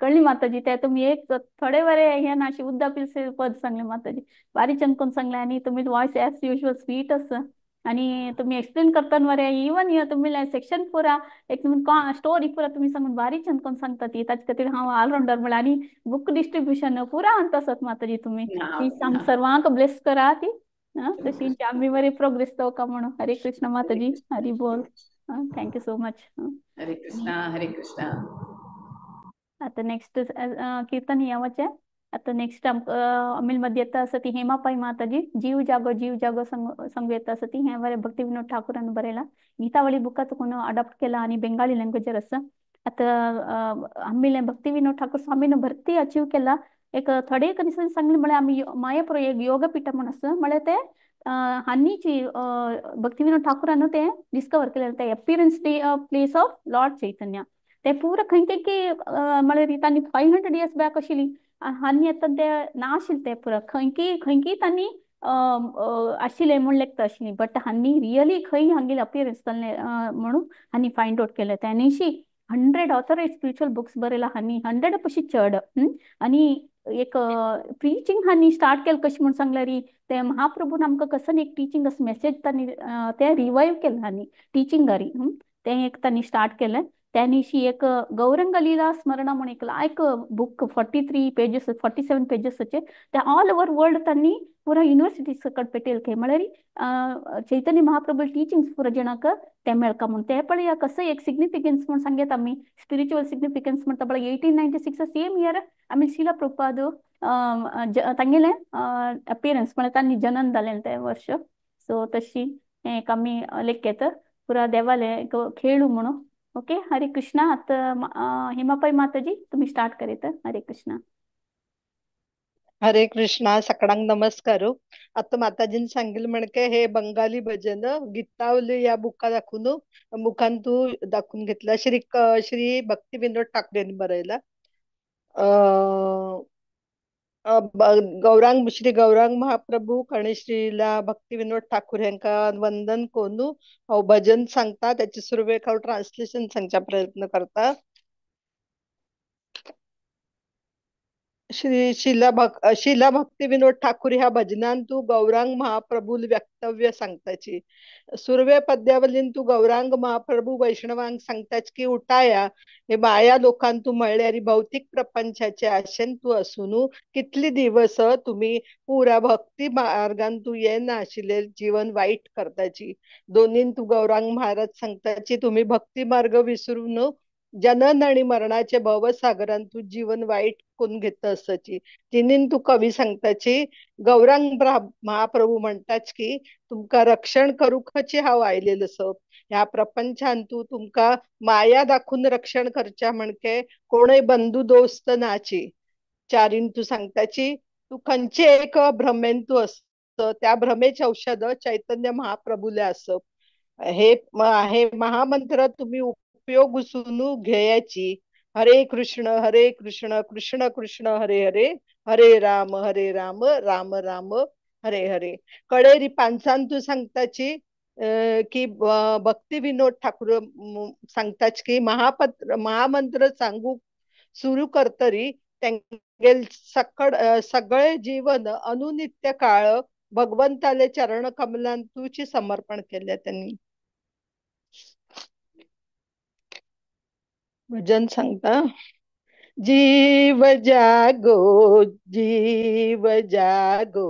कळली माताजी. ते तुम्ही एक थोडे वरे हे नाशी उद्दा पिलसे पद सांगले माताजी. भारी छान कोण सांगले आणि तुम्ही वॉइस ॲज युजल स्वीट असं आणि तुम्ही एक्सप्लेन करताना वरे इवन तुम्ही सेक्शन पुरा एक तुम्ही स्टोरी पुरा तुम्ही सांगून भारी छान कोण सांगता ती ताचे खातीर हांव ऑलराऊंडर म्हणल्यार आणि बुक डिस्ट्रीब्युशन पुरा आणता आसत माताजी तुम्ही. ती सर्वांक ब्लेस करा ती तशी आम्ही बरे प्रोग्रेस जावं का म्हणून. हरे कृष्ण माताजी. हरी बोल. Thank you so much. Hare Krishna Hare Krishna. आता नेक्स्ट कीर्तन यावचे. आता नेक्स्ट अमिल मध्ये येता असं ती हेमापाई माताजी जीव जागो संग येता असं ती हे बरे भक्ती विनोद ठाकूरान बरेला. गीतावळी बुकात कोण अडॉप्ट केला आणि बेंगाली लँग्वेजर असं. आता आम्ही भक्ती विनोद ठाकूर स्वामीनं भरती अचीव केला. एक थोडे कधी सांगले म्हळे आम्ही मायापुर एक योगपीठ म्हणून असं म्हळे ते हानीची भक्ती विनोद ठाकूरानं ते डिस्कवर केलेलं ते appearance day place of Lord Chaitanya. ते पूर खंय की म्हळे तांणी 500 years बॅक आशिल्ली हानी आता ते नाशिल्ले ते पुरा खंय तांणी आशिल्ले म्हूण लेखता आशिल्ली. बट हानी रियली खंय हांगेले अपियरन्स जाल्ले म्हणून हानी फायंड आउट केले. त्यानिशी 100 ऑथराइज स्पिरिच्युअल बुक्स बरयला हानी 100 पशी चड. आणि एक प्रीचिंग हानी स्टार्ट केलं कशी म्हणून सांगल्यार ते महाप्रभून आमकां कसं एक टीचिंग असं मेसेज तांणी ते रिवाइव केलं हानी टीचिंगारी ते एक तांणी स्टार्ट केलं. त्या दिवशी एक गौरंग लीला स्मरण म्हणून एक बुक 43 पेजेस 47 पेजेसचे ते ऑल ओव्हर वर्ल्ड त्यांनी पुरा युनिव्हर्सिटी सकट पेटेल के म्हळ्यार चैतन्य महाप्रभू टीचिंग्स पुरा जणाक ते मेळका म्हणून ते पण कसं एक सिग्निफिकन्स म्हणून सांगत आम्ही स्पिरिच्युअल सिग्निफिकन्स म्हणटा पळय 1896 सेम इयर आम्ही शिला प्रभुपाद तांगेले अपियरन्स म्हळ्यार तांणी जनन जालें ते वर्ष. सो तशी एक आम्ही लेख पुरा देवाले खेळू म्हणून. ओके. हरे कृष्णा. आता हेमापाई माताजी तुम्ही स्टार्ट करीत. हरे कृष्णा. हरे कृष्णा. सगळ्यांक नमस्कार. आता माताजीन सांगितलं म्हणके हे बंगाली भजन गीतावली या बुका मुखान तू दाखवून घेतला. श्री भक्ती विनोद ठाकरेंनी बरयला. श्री गौरांग महाप्रभू आणि श्रीला भक्ती विनोद ठाकूर यांका वंदन कोनू हांव भजन सांगता. त्याचे सुरवेक हांव ट्रान्सलेशन सांगचा प्रयत्न करता. शिला भक्ती विनोद ठाकूर ह्या भजनान तू गौरांग महाप्रभू व्यक्तव्य सांगताची. सुरवे पद्यावलीन तू गौरांग महाप्रभू वैष्णवांक सांगताच की उठाया हे माया लोकांन तू म्हणल्यारी भौतिक प्रपंचाचे आशेन तू असून कितली दिवस तुम्ही पुरा भक्ती मार्गान तू येना आशिल्ले जीवन वाईट करताची. दोन्हीन तू गौरांग महाराज सांगताची तुम्ही भक्ती मार्ग विसरून जनन आणि मरणाचे भवसागरान तू जीवन वाईट करून घेत असताची. तिनीन तू कवी सांगताची गौरांग महाप्रभू म्हणताच की तुमका रक्षण करूकची हांव आयलेलो असो. ह्या प्रपंचान तू तुमका माया दाखवून रक्षण करच्या म्हणके कोणय बंधू दोस्त नाची. चारीन तू सांगताची तू खंयचे एक भ्रमेन तू असत त्या भ्रमेचे औषध चैतन्य महाप्रभूले असो. हे महामंत्र तुम्ही उपयोग सुनू घ्यायची. हरे कृष्ण कृष्ण कृष्ण हरे हरे हरे राम राम राम हरे हरे. कळेरी पांचान तू सांगताची की भक्ती विनोद ठाकूर सांगताच की महामंत्र सांगू सुरू करतरी सगळे जीवन अनुनित्य काळ भगवंताले चरण कमलांतूची समर्पण केले त्यांनी. भजन सांगता. जीव जागो जीव जागो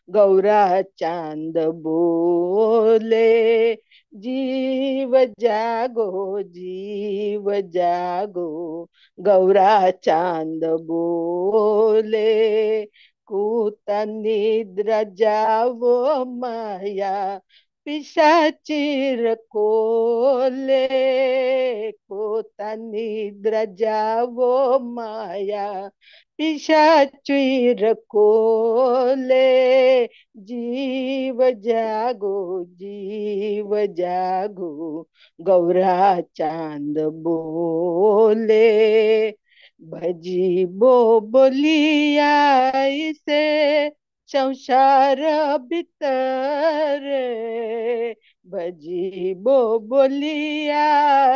गौरा चांद बोले, जीव जागो जीव जागो गौरा चांद बोले, कूता निद्रा जावो माया पिशाचीर कोले, कोता निद्रा जावो माया पिशाचीर कोले, जीव जागो जीव जागो गौरा चांद बोले, भजी बो बोलिया इसे संसार भीतर, भजी बो बोलिया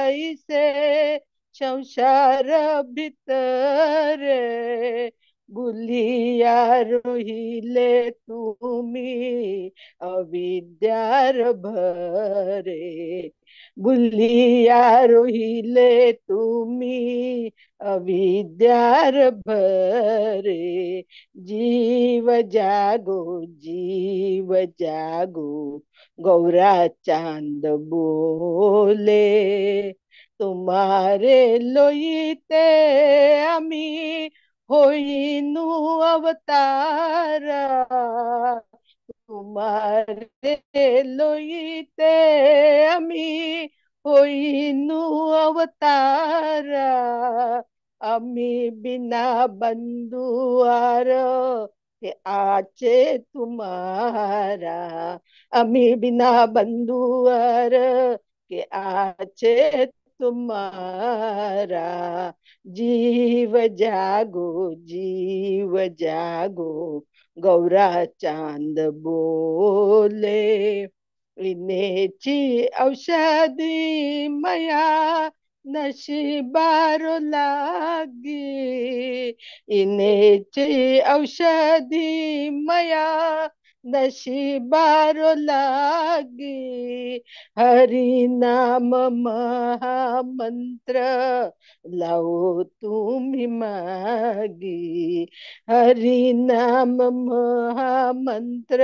इसे संसार भीतर, बुलिया रोहिले तुम्ही अविद्यार भरे, बुलिया रोहिले तुम्ही अविद्यार भरे, जीव जागो जीव जागो गौरा चांद बोले, तुम्हारे लोईते आम्ही होईनु अवतारा, तुम्हारे लोईते आम्ही होईनु अवतारा, आम्ही बिना बंधुआर हे आचे तुम्हारा, आम्ही बिना बंधुआर के आचे तुम्हारा, जीव जागो जीव जागो गौरा चांद बोले, इनेची औषधी मया नशिबारो लागी, इनेची औषधी मया नशिबारो लागी, हरि नाम महामंत्र लावो तुम्ही मागी, हरि नाम महामंत्र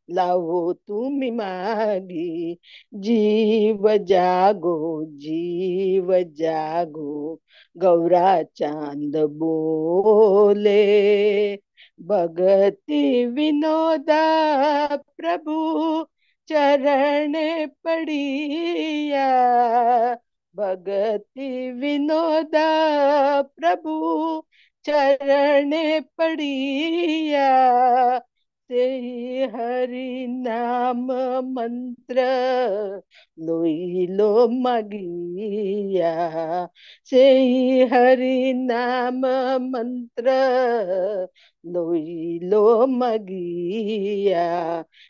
लावो तुम्ही मागी, जीव जागो जीव जागो गौरा चांद बोले, भगति विनोदा प्रभु चरण पड़िया, भगति विनोदा प्रभु चरण पड़िया, से हरि नाम मंत्र लोइलो मगिया, से हरि नाम मंत्र लोइलो मगिया,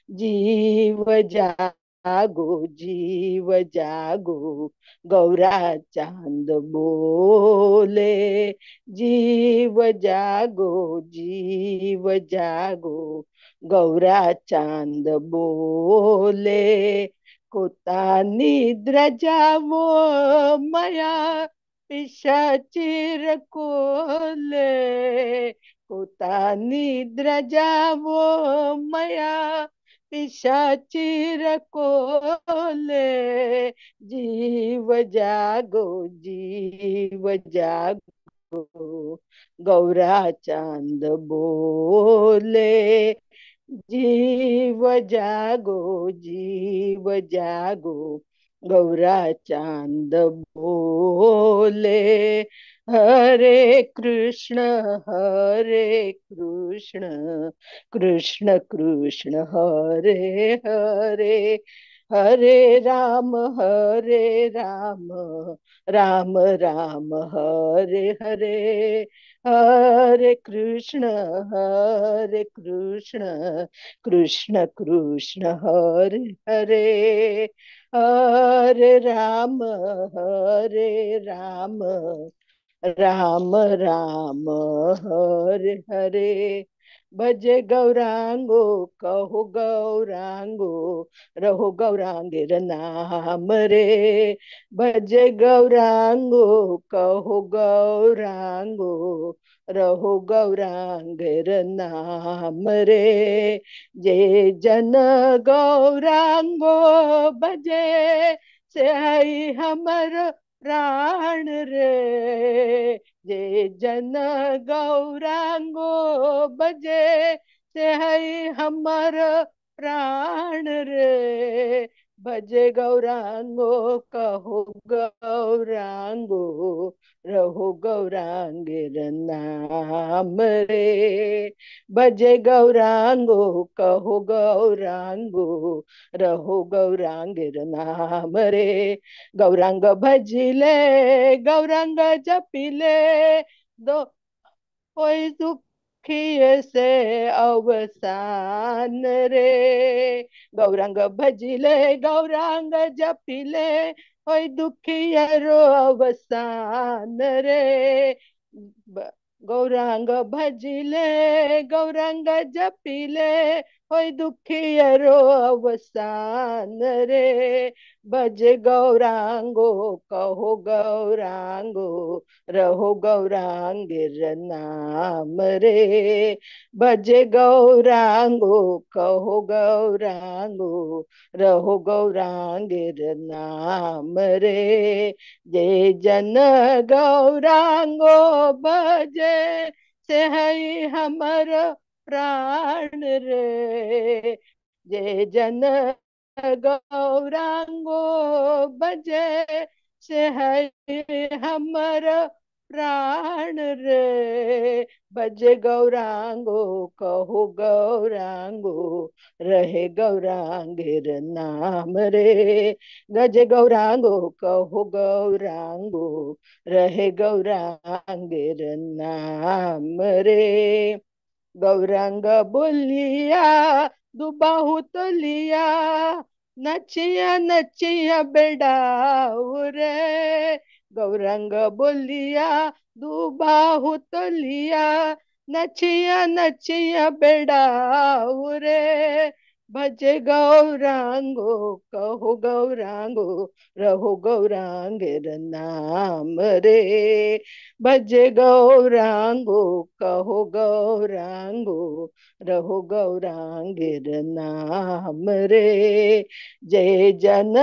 जीव जागो जीव जागो गौरा चांद बोले, जीव जागो जीव जागो गौरा चांद बोले, कोता निद्रा जावो माया पिशाचीर कोले, कोता निद्रा जावो माया पिशाचीर कोले, जीव जागो जीव जागो गौरा चांद बोले, जीव जागो जीव जागो गौरा चांद बोले, हरे कृष्ण कृष्ण कृष्ण हरे हरे, हरे राम राम राम हरे हरे, हरे कृष्ण कृष्ण कृष्ण हरे हरे, हरे राम राम राम हरे हरे। भजे गौरांगो कहो गौरांगो, रहो गौरांगेर नाम रे। भजे गौरांगो कहो गौरांगो, रहो गौरांगेर नाम रे। जे जन गौरांगो भजे, से आई हमर प्राण रे। जे जन गौरांगो बजे, से है हमर प्राण रे। भजे गौरांगो कहो गौरांगो, रहो गौरांगेर नाम रे। भजे गौरांगो कहो गौरांगो, रहो गौरांगेर नाम रे। गौरांग भजिले गौरांग जपिले, दो होय दुखी से अवसान रे। गौरांग भजिले गौरांग जपिले, होय दुखी रो अवसान रे। गौरांग भजिले गौरांग जपिले, होय दुखी रो अवसान रे। भज गौरांगो कहो गौरांगो, रहो गौरांगेर नाम रे। भज गौरांगो कहो गौरांगो, रहो गौरांगेर नाम रे। जे जन गौरांगो भजे, से है हमर प्राण रे। जे जन गौरांगो बजे, से है हमर प्राण रे। बजे गौरांगो कहो गौरांगो, रहे गौरांगेर नाम रे। गज गौरांगो कहो गौरांगो, रहे गौरांगेर नाम रे। गौरांग बोलिया दुबाहु तोलिया, नचिया नचिया बेडाऊ रे। गौरांग बोलिया दुबाहु तोलिया, नचिया नचिया बेडाऊ रे। भजे गौरांगो कहो गौरांगो, रहो गौरांगेर नाम रे। भजे गौरांगो कहो गौरांगो, रहो गौरांगेर नाम रे। जय जन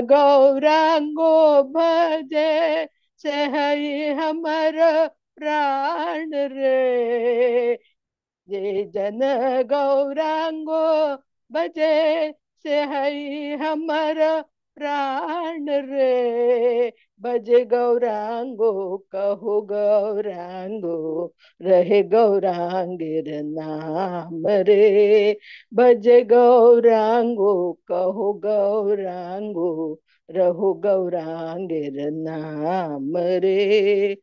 गौरांगो भजे, से है हमर प्राण रे। जय जन गौरांगो भजे, से है हमर प्राण रे। भज गौरांगो कहो गौरांगो, रहे गौरांगेर नाम रे। भज गौरांगो कहो गौरांगो, रहो गौरांगेर नाम रे।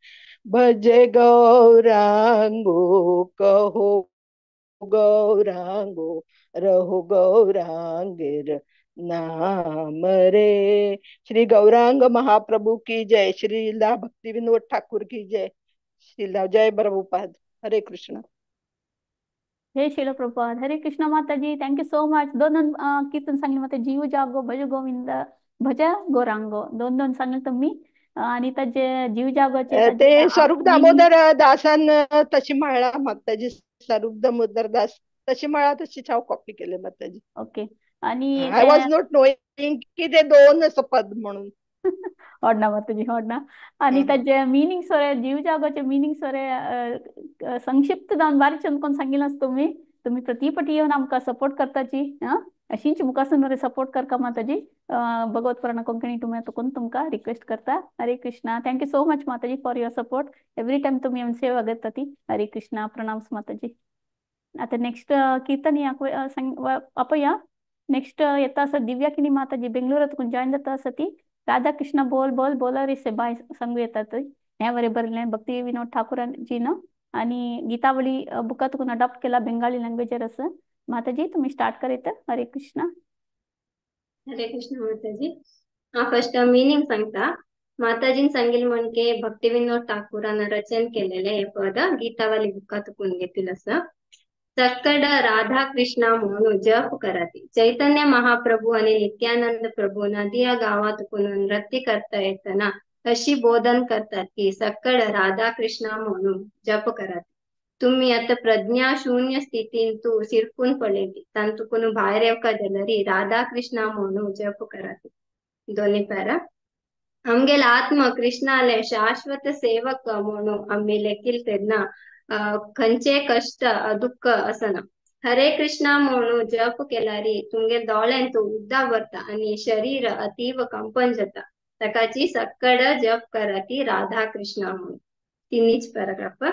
भज गौरांगो कहो गौरांगो, रहो गौरांगेर नाम रे। श्री गौरांग महाप्रभु की जय। श्री लीला भक्ति विनोद ठाकुर की जय। श्रीला जय प्रभुपाद। हरे कृष्ण। जय शिल प्रभुपाद. हरे कृष्ण माताजी. Thank you so much. दोन कीर्तन सांगले माता. जीव जागो भज गोविंद, भज गौरांगो. दोन सांगले तुम्ही. आणि त्याचे जीव जागोचे ते स्वरूप meaning. दामोदर दासान तशी म्हणला माताजी. स्वरूप दामोदर दास तशी म्हणा, तशी छाव कॉपी केले माताजी. ओके. आणि आय वॉज नॉट नोईंग की ते दोन पद म्हणून. होडना माताजी होडना. आणि त्याचे मीनिंग्स वरे जीव जागोचे मीनिंग्स वरे संक्षिप्त जाऊन बारीक चंदकोन सांगितलं तुम्ही प्रतिपटी येऊन आमका सपोर्ट करताची. अशीच मुखासून वरे सपोर्ट करका माताजी. भगवत पुराण कोंकणी तुम्ही कोण तुमका रिक्वेस्ट करता. हरे कृष्णा. थँक्यू सो मच माताजी for your support. Every time तुम्ही येऊन सेवा करता ती. हरे कृष्णा. प्रणाम्स माताजी. आता नेक्स्ट कीर्तन अपूया. नेक्स्ट येता असं दिव्या किनी माताजी बेंगळुरात जॉईन जाता असं ती. राधाकृष्ण बोल बोल बोला रे से बाय सांगू येतात. ह्या वरे बरले भक्ती विनोद ठाकूरांजीनं. आणि गीतावली बुकातून अडॉप्ट केला बेंगाली लँग्वेजर असं. माताजी तुम्ही स्टार्ट करायचं. हरे कृष्णा. हरे कृष्ण माताजी. फर्स्ट मीनिंग सांगता. माताजीन सांगेल म्हणजे भक्तिविनोद ठाकूरानं रचन केलेले हे पद गीतावली बुकातून घेतील असं. सक्कड राधा कृष्णा म्हणून जप कराती. चैतन्य महाप्रभू आणि नित्यानंद प्रभू नदिया गावातून नृत्य करता येताना अशी बोधन करतात की सक्कड राधा कृष्णा म्हणून जप कराती. तुम्ही आता प्रज्ञा शून्य स्थितीतून सिरकून पडलेली तांतुकून बाहेर येवका जलरी राधा कृष्णा म्हणून जप कराती. दोन्ही पॅरा. आमगेल आत्म कृष्णाले शाश्वत सेवक म्हणून आम्ही लेखील तेन्ना खंचे कष्ट दुःख असना. हरे कृष्णा म्हणून जप केलारी तुमगे दोळ्यांतू उद्दा भरता आणि शरीर अतीव कंपन जाता. तकाची सक्कड जप कराती राधा कृष्णा म्हणून. तिन्हीच पॅराग्राफ.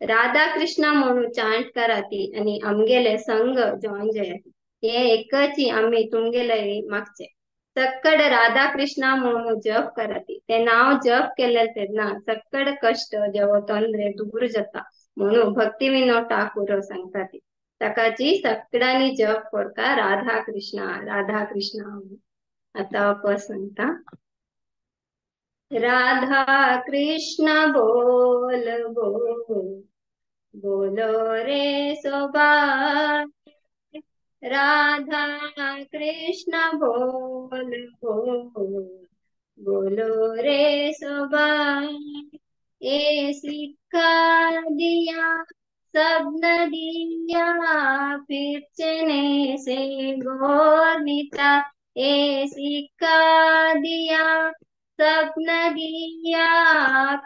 राधा कृष्णा म्हणून चांट कराती आणि आमगेले संघ जॉईन जयाती. हे एकची आम्ही तुमगेले मागचे. सक्कड राधा कृष्णा म्हणून जप कराती. ते नाव जप केले तेन्ना सक्कड कष्ट जेव ತೊಂದ್ರೆ दूर जाता म्हणून भक्तिविनोद ठाकूर सांगतात. तकाची सक्कडानी जप करता राधा कृष्णा. आता वापस सांगता. राधा कृष्ण बोल बोल बोलो रे सोबा. राधा कृष्ण बोल बोल बोलो रे सोबा. ए सिखा दिया सब नदिया फिर चने से गोरनीता. ए सिखा दिया सब नदिया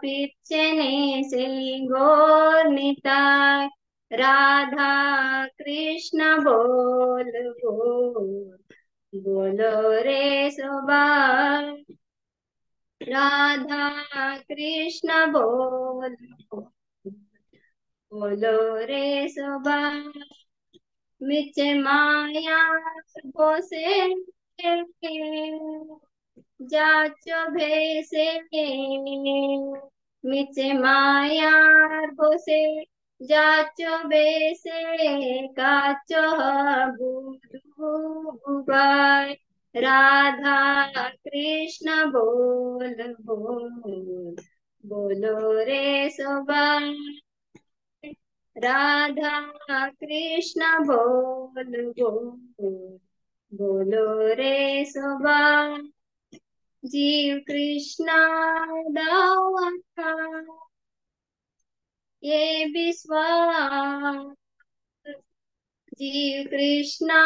फिर चने से गोरनीता. राधा कृष्ण बोल बोल बोलो रे सोबा. राधा कृष्ण बोल बोलो रे सोबा. मिचे माया बोसे जाचो भेसे. मिचे माया बोसे जाचो बेसे काचो बुबाय. राधा कृष्ण बोल बोल बोलो रे सोबा. राधा कृष्ण बोल बोल बोलो रे सोबा. जीव कृष्णा दावा ये विश्वास. जीव कृष्णा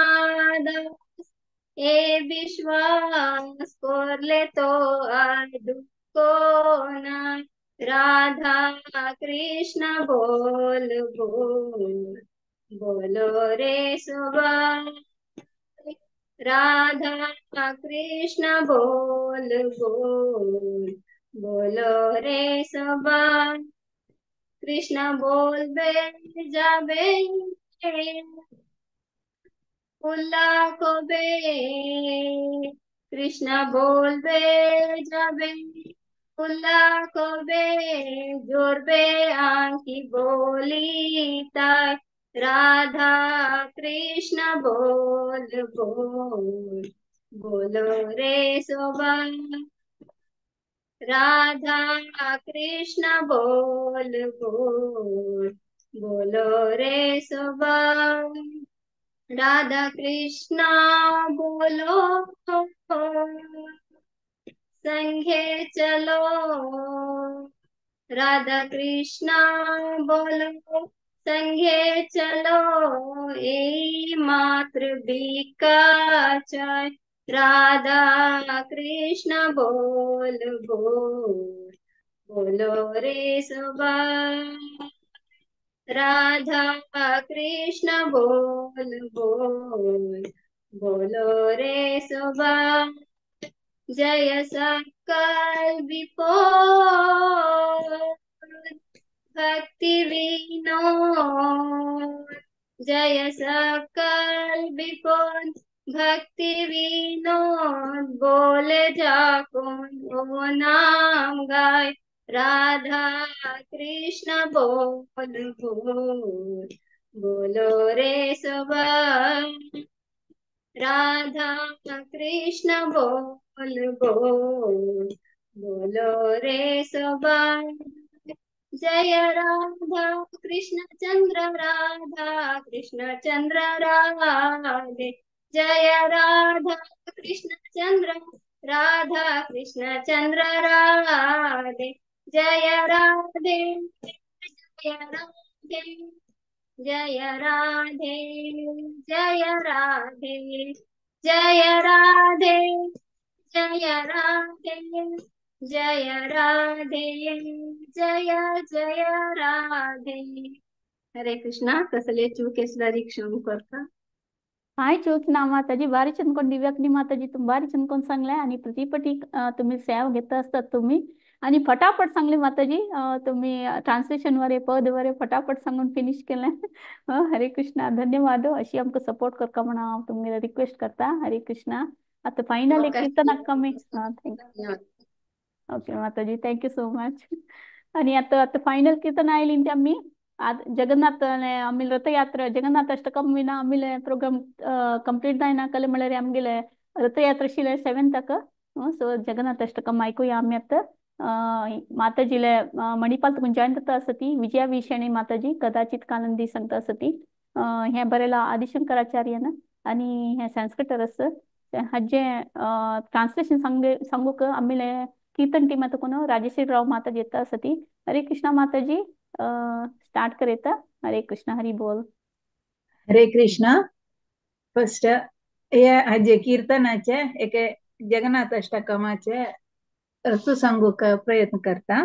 दास ये विश्वास करले तो आय दुःखो नाय. राधा कृष्ण बोल बोल बोलो रे सोबा. राधा कृष्ण बोल बोल बोलो रे सोबा. कृष्ण बोल बे जाबे उल्ला को बे. कृष्ण बोल बे जाबे उल्ला को बे. जोर बे आंकी बोली ताय. राधा कृष्ण बोल बोल बोलो रे सोबा. राधा कृष्ण बोल बोल बोलो रे सोबा. राधा कृष्ण बोलो संगे चलो. राधा कृष्ण बोलो संगे चलो. ए मात्र बीका चाय. राधा कृष्ण बोल बोल बोलो रे सोबा. राधा कृष्ण बोल बोल बोलो रे सोबा. जय सकल विपो भक्ति विनोद. जय सकल विपोद भक्ति विनोद. बोले जाकुन ओ नाम गाय. राधा कृष्ण बोल बोल बोलो रे सोबा. राधा कृष्ण बोल बोल बोलो बोलो रे सोबान जय राधा कृष्ण चंद्र राधा कृष्ण चंद्र राधे जय राधा कृष्ण चंद्र राधा कृष्ण चंद्र राधे जय राधे जय राधे जय राधे जय राधे जय राधे जय राधे जय राधे जय जय राधे. हरे कृष्णा. कसले ಚೂಕೆಸ್ಲಾರಿ ಕ್ಷಮ ಕೊರ್ಕ ಆಯ್ತು ನಾ ಮಾತಾಜಿ भारी चंदकोन दिव्याकनी माताजी तुम्ही भारी चंदकोन सांगलाय आणि प्रतिपटी तुम्ही सेव घेता असतात तुम्ही आणि फटाफट सांगले माताजी तुम्ही ट्रान्सलेशन वरे पद वरे फटाफट सांगून फिनिश केलंय. हरे कृष्णा. धन्यवाद. अशी आमक सपोर्ट करका म्हणा तुम्ही रिक्वेस्ट करता. हरे कृष्णा. आता फायनल एक कीर्तन कमी. थँक्यू. ओके माताजी थँक्यू सो मच. आणि आता आता फायनल कीर्तन आयली आम्ही आज जगन्नाथ आम्ही रथयात्रा जगन्नाथ अष्टकम विना आम्ही प्रोग्राम कंप्लीट जायना कले म्हळ्यार आमगेले रथयात्रा शिले 7 तक. सो जगन्नाथ अष्टकम ऐकूया आम्ही आता माताजीले मणिपाल तुमून जॉईन करता असती विजया विषयणी माताजी कदाचित कानंदी सांगता असती हे बरेला आदिशंकराचार्यन आणि हे संस्कृत रस हजे ट्रान्सलेशन सांगूक आम्ही कीर्तन टीम कोण राजेश्री राव माताजी येता असती. हरे कृष्णा माताजी स्टार्ट करेता. हरे कृष्णा. हरी बोल. हरे कृष्णा. फर्स्ट या हाजे कीर्तनाचे एक जगन्नाथ अष्टकमाचे अर्थ सांगूक प्रयत्न करता.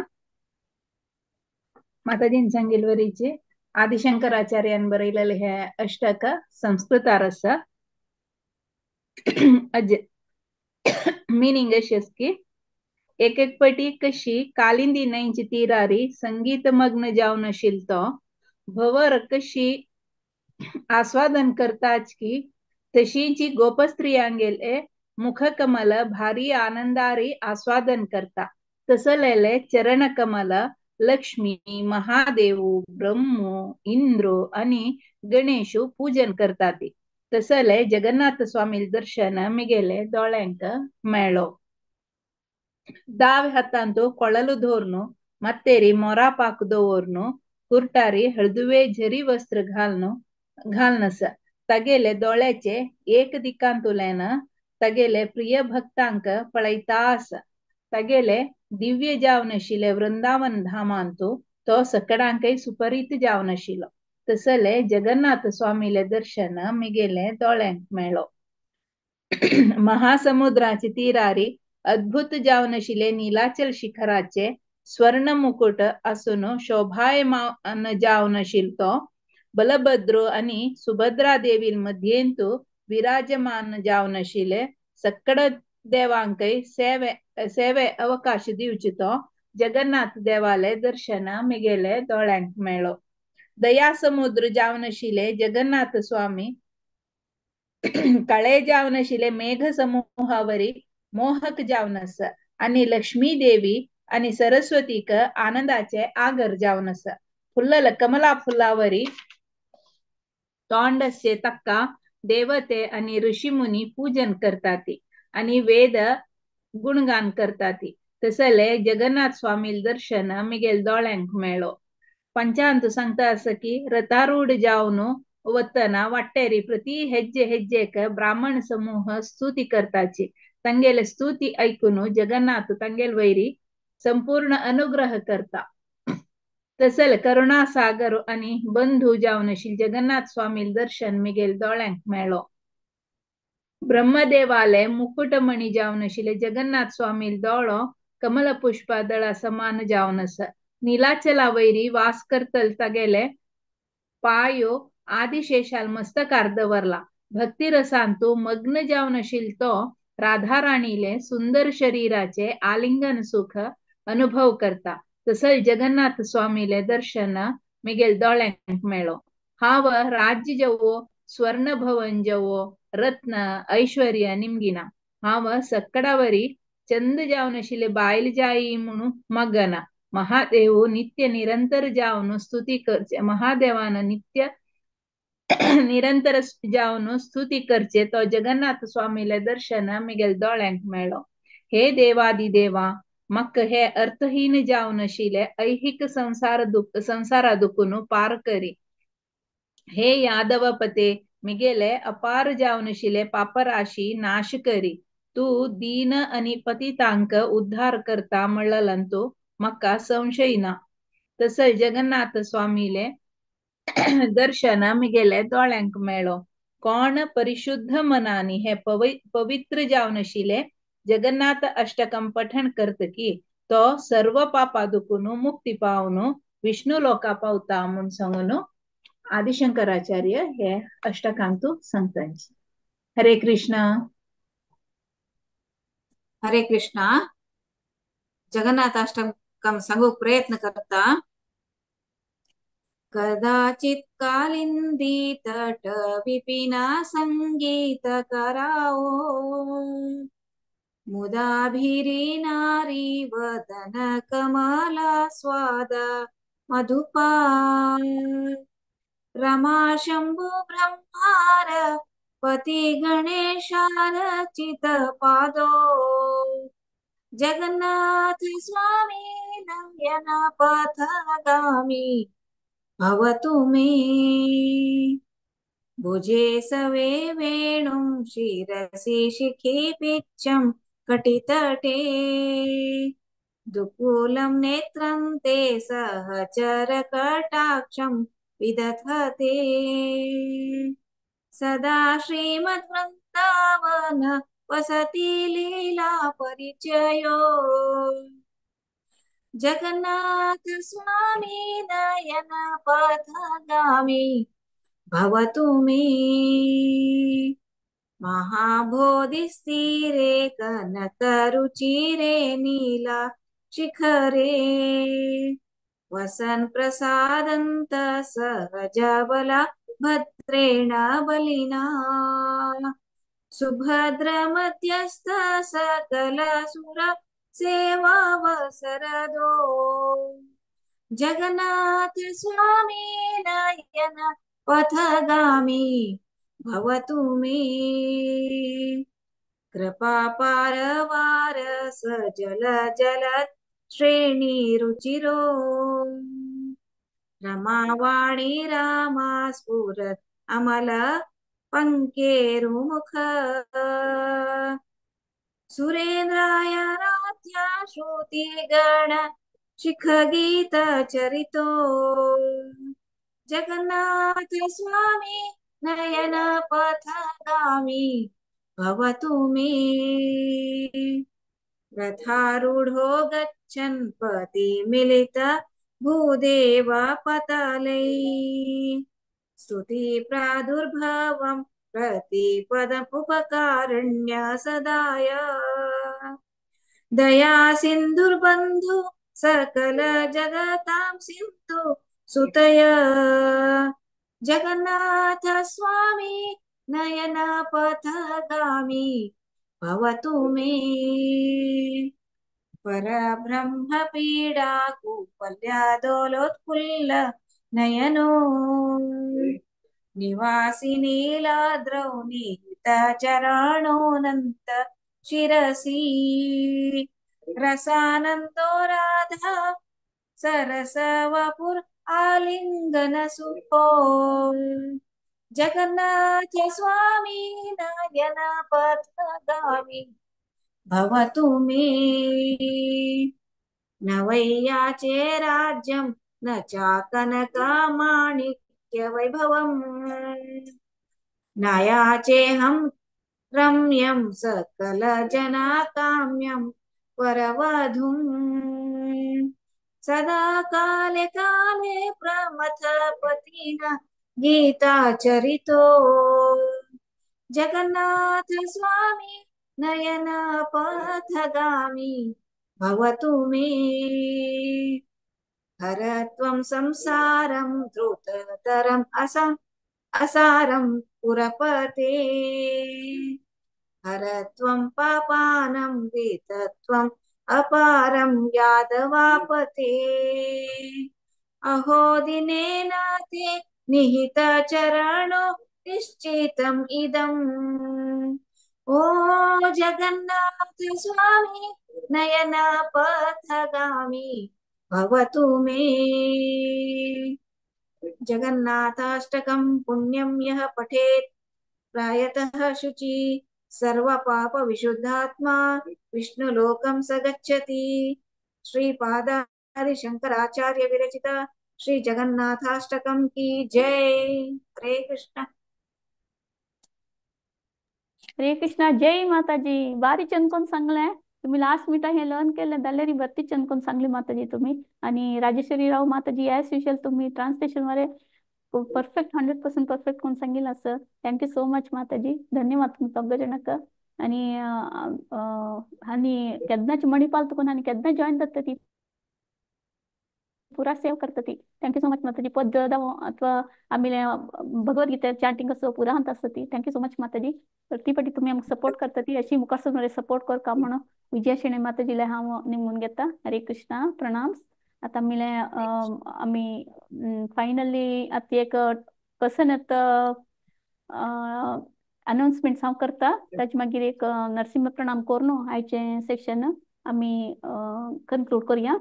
माताजीन सांगिल्वरीचे आदिशंकराचार्यान बरयलेले हे अष्टक संस्कृत रस अजे मीनिंग अशेच की एक एक पटी कशी कालिंदी न्हंयची तीरारी संगीत मग्न जावन आशिल तो भवर कशी आस्वादन करताच की तशीची गोपस्त्रियांगेले मुखकमल भारी आनंदारी आस्वादन करता. तसलेले चरणकमल लक्ष्मी महादेव ब्रह्मो इंद्रो आणि गणेशु पूजन करतात. तसले जगन्नाथ स्वामी दर्शन मिगेले दोळ्यांक मेळो. दाव हत्तांतू ಕೊಳಲು ಧೋರ್ನು ಮತ್ತೇರಿ ಮೊರ ಪಾಕುದೋರ್ನು ಕುರ್ಟಾರಿ हळदुवे झरी वस्त्र घालनस तगेले दोळ्याचे एक दिकांतुलेन तगेले प्रिय भक्तांक पळयतास. तगेले दिव्य जावन आशिले वृंदावन धामांतू तो सकडांकय सुपरीत जावन आशिलो. तसले जगन्नाथ स्वामीले दर्शन मिगेले दोळ्यांक मेळो. महासमुद्राचे तीरारी अद्भुत जावन आशिले नीलाचल शिखराचे स्वर्ण मुकुट असून शोभायमान जावन आशिल तो बलभद्र आणि सुभद्रा देवी मध्येंतू विराजमान जावन आशिले सक्कड देवांकय सेवे अवकाश दिवची तो जगन्नाथ देवाले दर्शन मिगेले दोळ्यांक मेळो. दया समुद्र जावन आशिले जगन्नाथ स्वामी कळे जावन आशिले मेघ समूहावरी मोहक जावन आस आणि लक्ष्मी देवी आणि सरस्वतीक आनंदाचे आगर जावन आस. फुल्लल कमला फुलावरी तोंडसे तक्का देवते आणि ऋषीमुनी पूजन करतात आणि वेद गुणगान करतात. तसले जगन्नाथ स्वामी दर्शन मिगेल दोळ्यांक मेळो. पंचांत सांगता अस की रथारूढ जावन वतना वाटेरी प्रति ಹೆಜ್ಜೆ ಹೆಜ್ಜೆಕ ब्राह्मण समूह स्तुति करताची. तंगेल स्तुति ऐकून जगन्नाथ तंगेल वैरी संपूर्ण अनुग्रह करता. तसल करुणा सागर आणि बंधू जावन आशिल जगन्नाथ स्वामी दर्शन मिगेल दोळ्यांक मेळो. ब्रह्मदेवाले मुकुटमणी जावन आशिले जगन्नाथ स्वामी दोळो कमल पुष्पादळा समान जावन आस. नीलाचला वैरी वास करतल तगेले पायो आदिशेषाल मस्तकार दवरला. भक्ती रसांतू मग्न जावन आशिल तो राधा राणीले सुंदर शरीराचे आलिंगन सुख अनुभव करता. तसल जगन्नाथ स्वामीले दर्शन मिगेल दोळ्यांक मेळो. हाव राज्य जवो स्वर्ण भवन जवो रत्न ऐश्वर्य निमगिना. हाव सक्कडावरी चंद जावन आशिले बायल जाई म्हणू मगना. महादेव नित्य निरंतर जावन स्तुती करचे. महादेवान नित्य निरंतर जावन स्तुती करचे तो जगन्नाथ स्वामीले दर्शन मिगेल दोळ्यांक मेळो. हे देवादिदेवा मक हे अर्थहीन जावनशिले ऐहिक संसारादुकुनु पार करी. हे यादवपते मिगेले अपार जावनशिले पापराशी नाश करी. तू दीन आणि पतितांक उद्धार करता म्हणलंतू मक्का संशयीना. तसं जगन्नाथ स्वामीले दर्शन मिगेले दोळ्यांक मेळो. कोण परिशुद्ध मनानी हे पवित्र जावनशिले जगन्नाथ अष्टकम पठण करत की तो सर्व पापादुकुनु मुक्ती पावनु विष्णू लोका पावता म्हणून सांगून आदिशंकराचार्य हे अष्टकांतू सांगतांचे. हरे कृष्ण. हरे कृष्ण. जगन्नाथाष्टकं सांगूक प्रयत्न करता. कदाचित कालिंदी तट विपिना संगीत कराओ मुदाभिरी नारी वदन कमला स्वाद मधुपाल रमा शंभु ब्रह्मार पति गणेशार चित पादो जगन्नाथ स्वामी नयन पथगामी भवतु मे भुजे सवे वेणुं शिरसि शिखि पिच्चं कटितटे दुकूलं नेत्रं ते सहचर कटाक्षं विदधते सदा श्रीमद्वृन्दावन वसति लीला परिचयो जगन्नाथ स्वामी नयन पथगामी भवतु मे महाबोधिस्थिरे कनकरुचिरे नीला शिखरे वसन् प्रसादन्त सहज बला भद्रेण बलिना सुभद्र मध्यस्थ सकल सुर सेवावसरदो जगन्नाथ स्वामी नयन पथगामी भवतु मे कृपा पारवार सजल जलद श्रेणी रुचिरो रमावाणी रामा स्फुरत अमल पंकेरुमुख सुरेंद्राय राध्या श्रुति गण शिख गीत चरितो जगन्नाथ स्वामी नयन पथगामी भवतु मे रथारूढ़ो गच्छन् पति मिलित भूदेव पतलै स्तुति प्रादुर्भवं प्रतिपदम् उपकारण्य सदाय दया सिन्धुर्बन्धु सकल जगतां सिन्धु सुतय जगन्नाथ स्वामी नयन पथगामी भवतु मे परब्रह्म पीडा कुपल्यादोलोत्फुल्ल नयनो निवासी नीलाद्रौ निहित चरणोऽनन्त शिरसि रसानन्दो राधा सरस वपुर आलिंगन सुखो जगन्नाथ स्वामी नयन पथगामी भवतु मे न वैयाचे राज्यं न चाकनकमाणिक्य वैभवम् नायाचेऽहं रम्यं सकल जना काम्यं परवधुम् सदा काले काले प्रमथ पतिना गीता चरितो जगन्नाथ स्वामी नयन पथगामी भवतु मे हर त्वं संसारं द्रुततरम् असारं पुरपते हर त्वं पापानं वीतत्वम् अपारं यादवापते अहो दिनेन ते निहित चरणो निश्चितम् इदम् ओ जगन्नाथ स्वामी नयन पथगामी भवतु मे। जगन्नाथाष्टकं पुण्यं यः पठेत् प्रायतः शुचि सर्वपापविशुद्धात्मा विष्णुलोकं स गच्छति। श्रीपादारि शंकराचार्य विरचित श्री जगन्नाथाष्टकम की जय। हरे कृष्ण। हरे कृष्णा. जय माताजी. बारी चंदकोन सांगले तुम्ही लास्ट मिटा हे लर्न केलं दल्लेरी बत्ती चंदकोन सांगली माताजी तुम्ही. आणि राजेश्वरी राव माताजी ॲज युजल तुम्ही ट्रान्सलेशन मध्ये परफेक्ट 100% परफेक्ट कोण सांगितलं सर. थँक्यू सो मच माताजी. धन्यवाद तुमचा जनक. आणि आणि केदनाची मणिपाल तुकोन आणि केदना जॉईन जाता ती पुरा सेव करता ती. थँक्यू सो मच माताजी. पद ಅಥವಾ ಆಮೇಲೆ ಭಗವದ್ಗೀತೆ ಚಾಂಟಿಂಗ್ असो पुरा ಅಂತ असती. थँक्यू सो मच माताजी. प्रतिपटी तुम्ही आमक सपोर्ट करता ती अशी मुखासमध्ये सपोर्ट कर का म्हणून विजया शेणे माताजीला हा निमून घेता. हरे कृष्णा. प्रणाम. आता आम्ही फायनली आता एक कसं अनाउन्समेंट सांग करता. ताचे मागीर एक नरसिंह प्रणाम करून आयचे सेक्शन आम्ही कन्क्लूड करूया.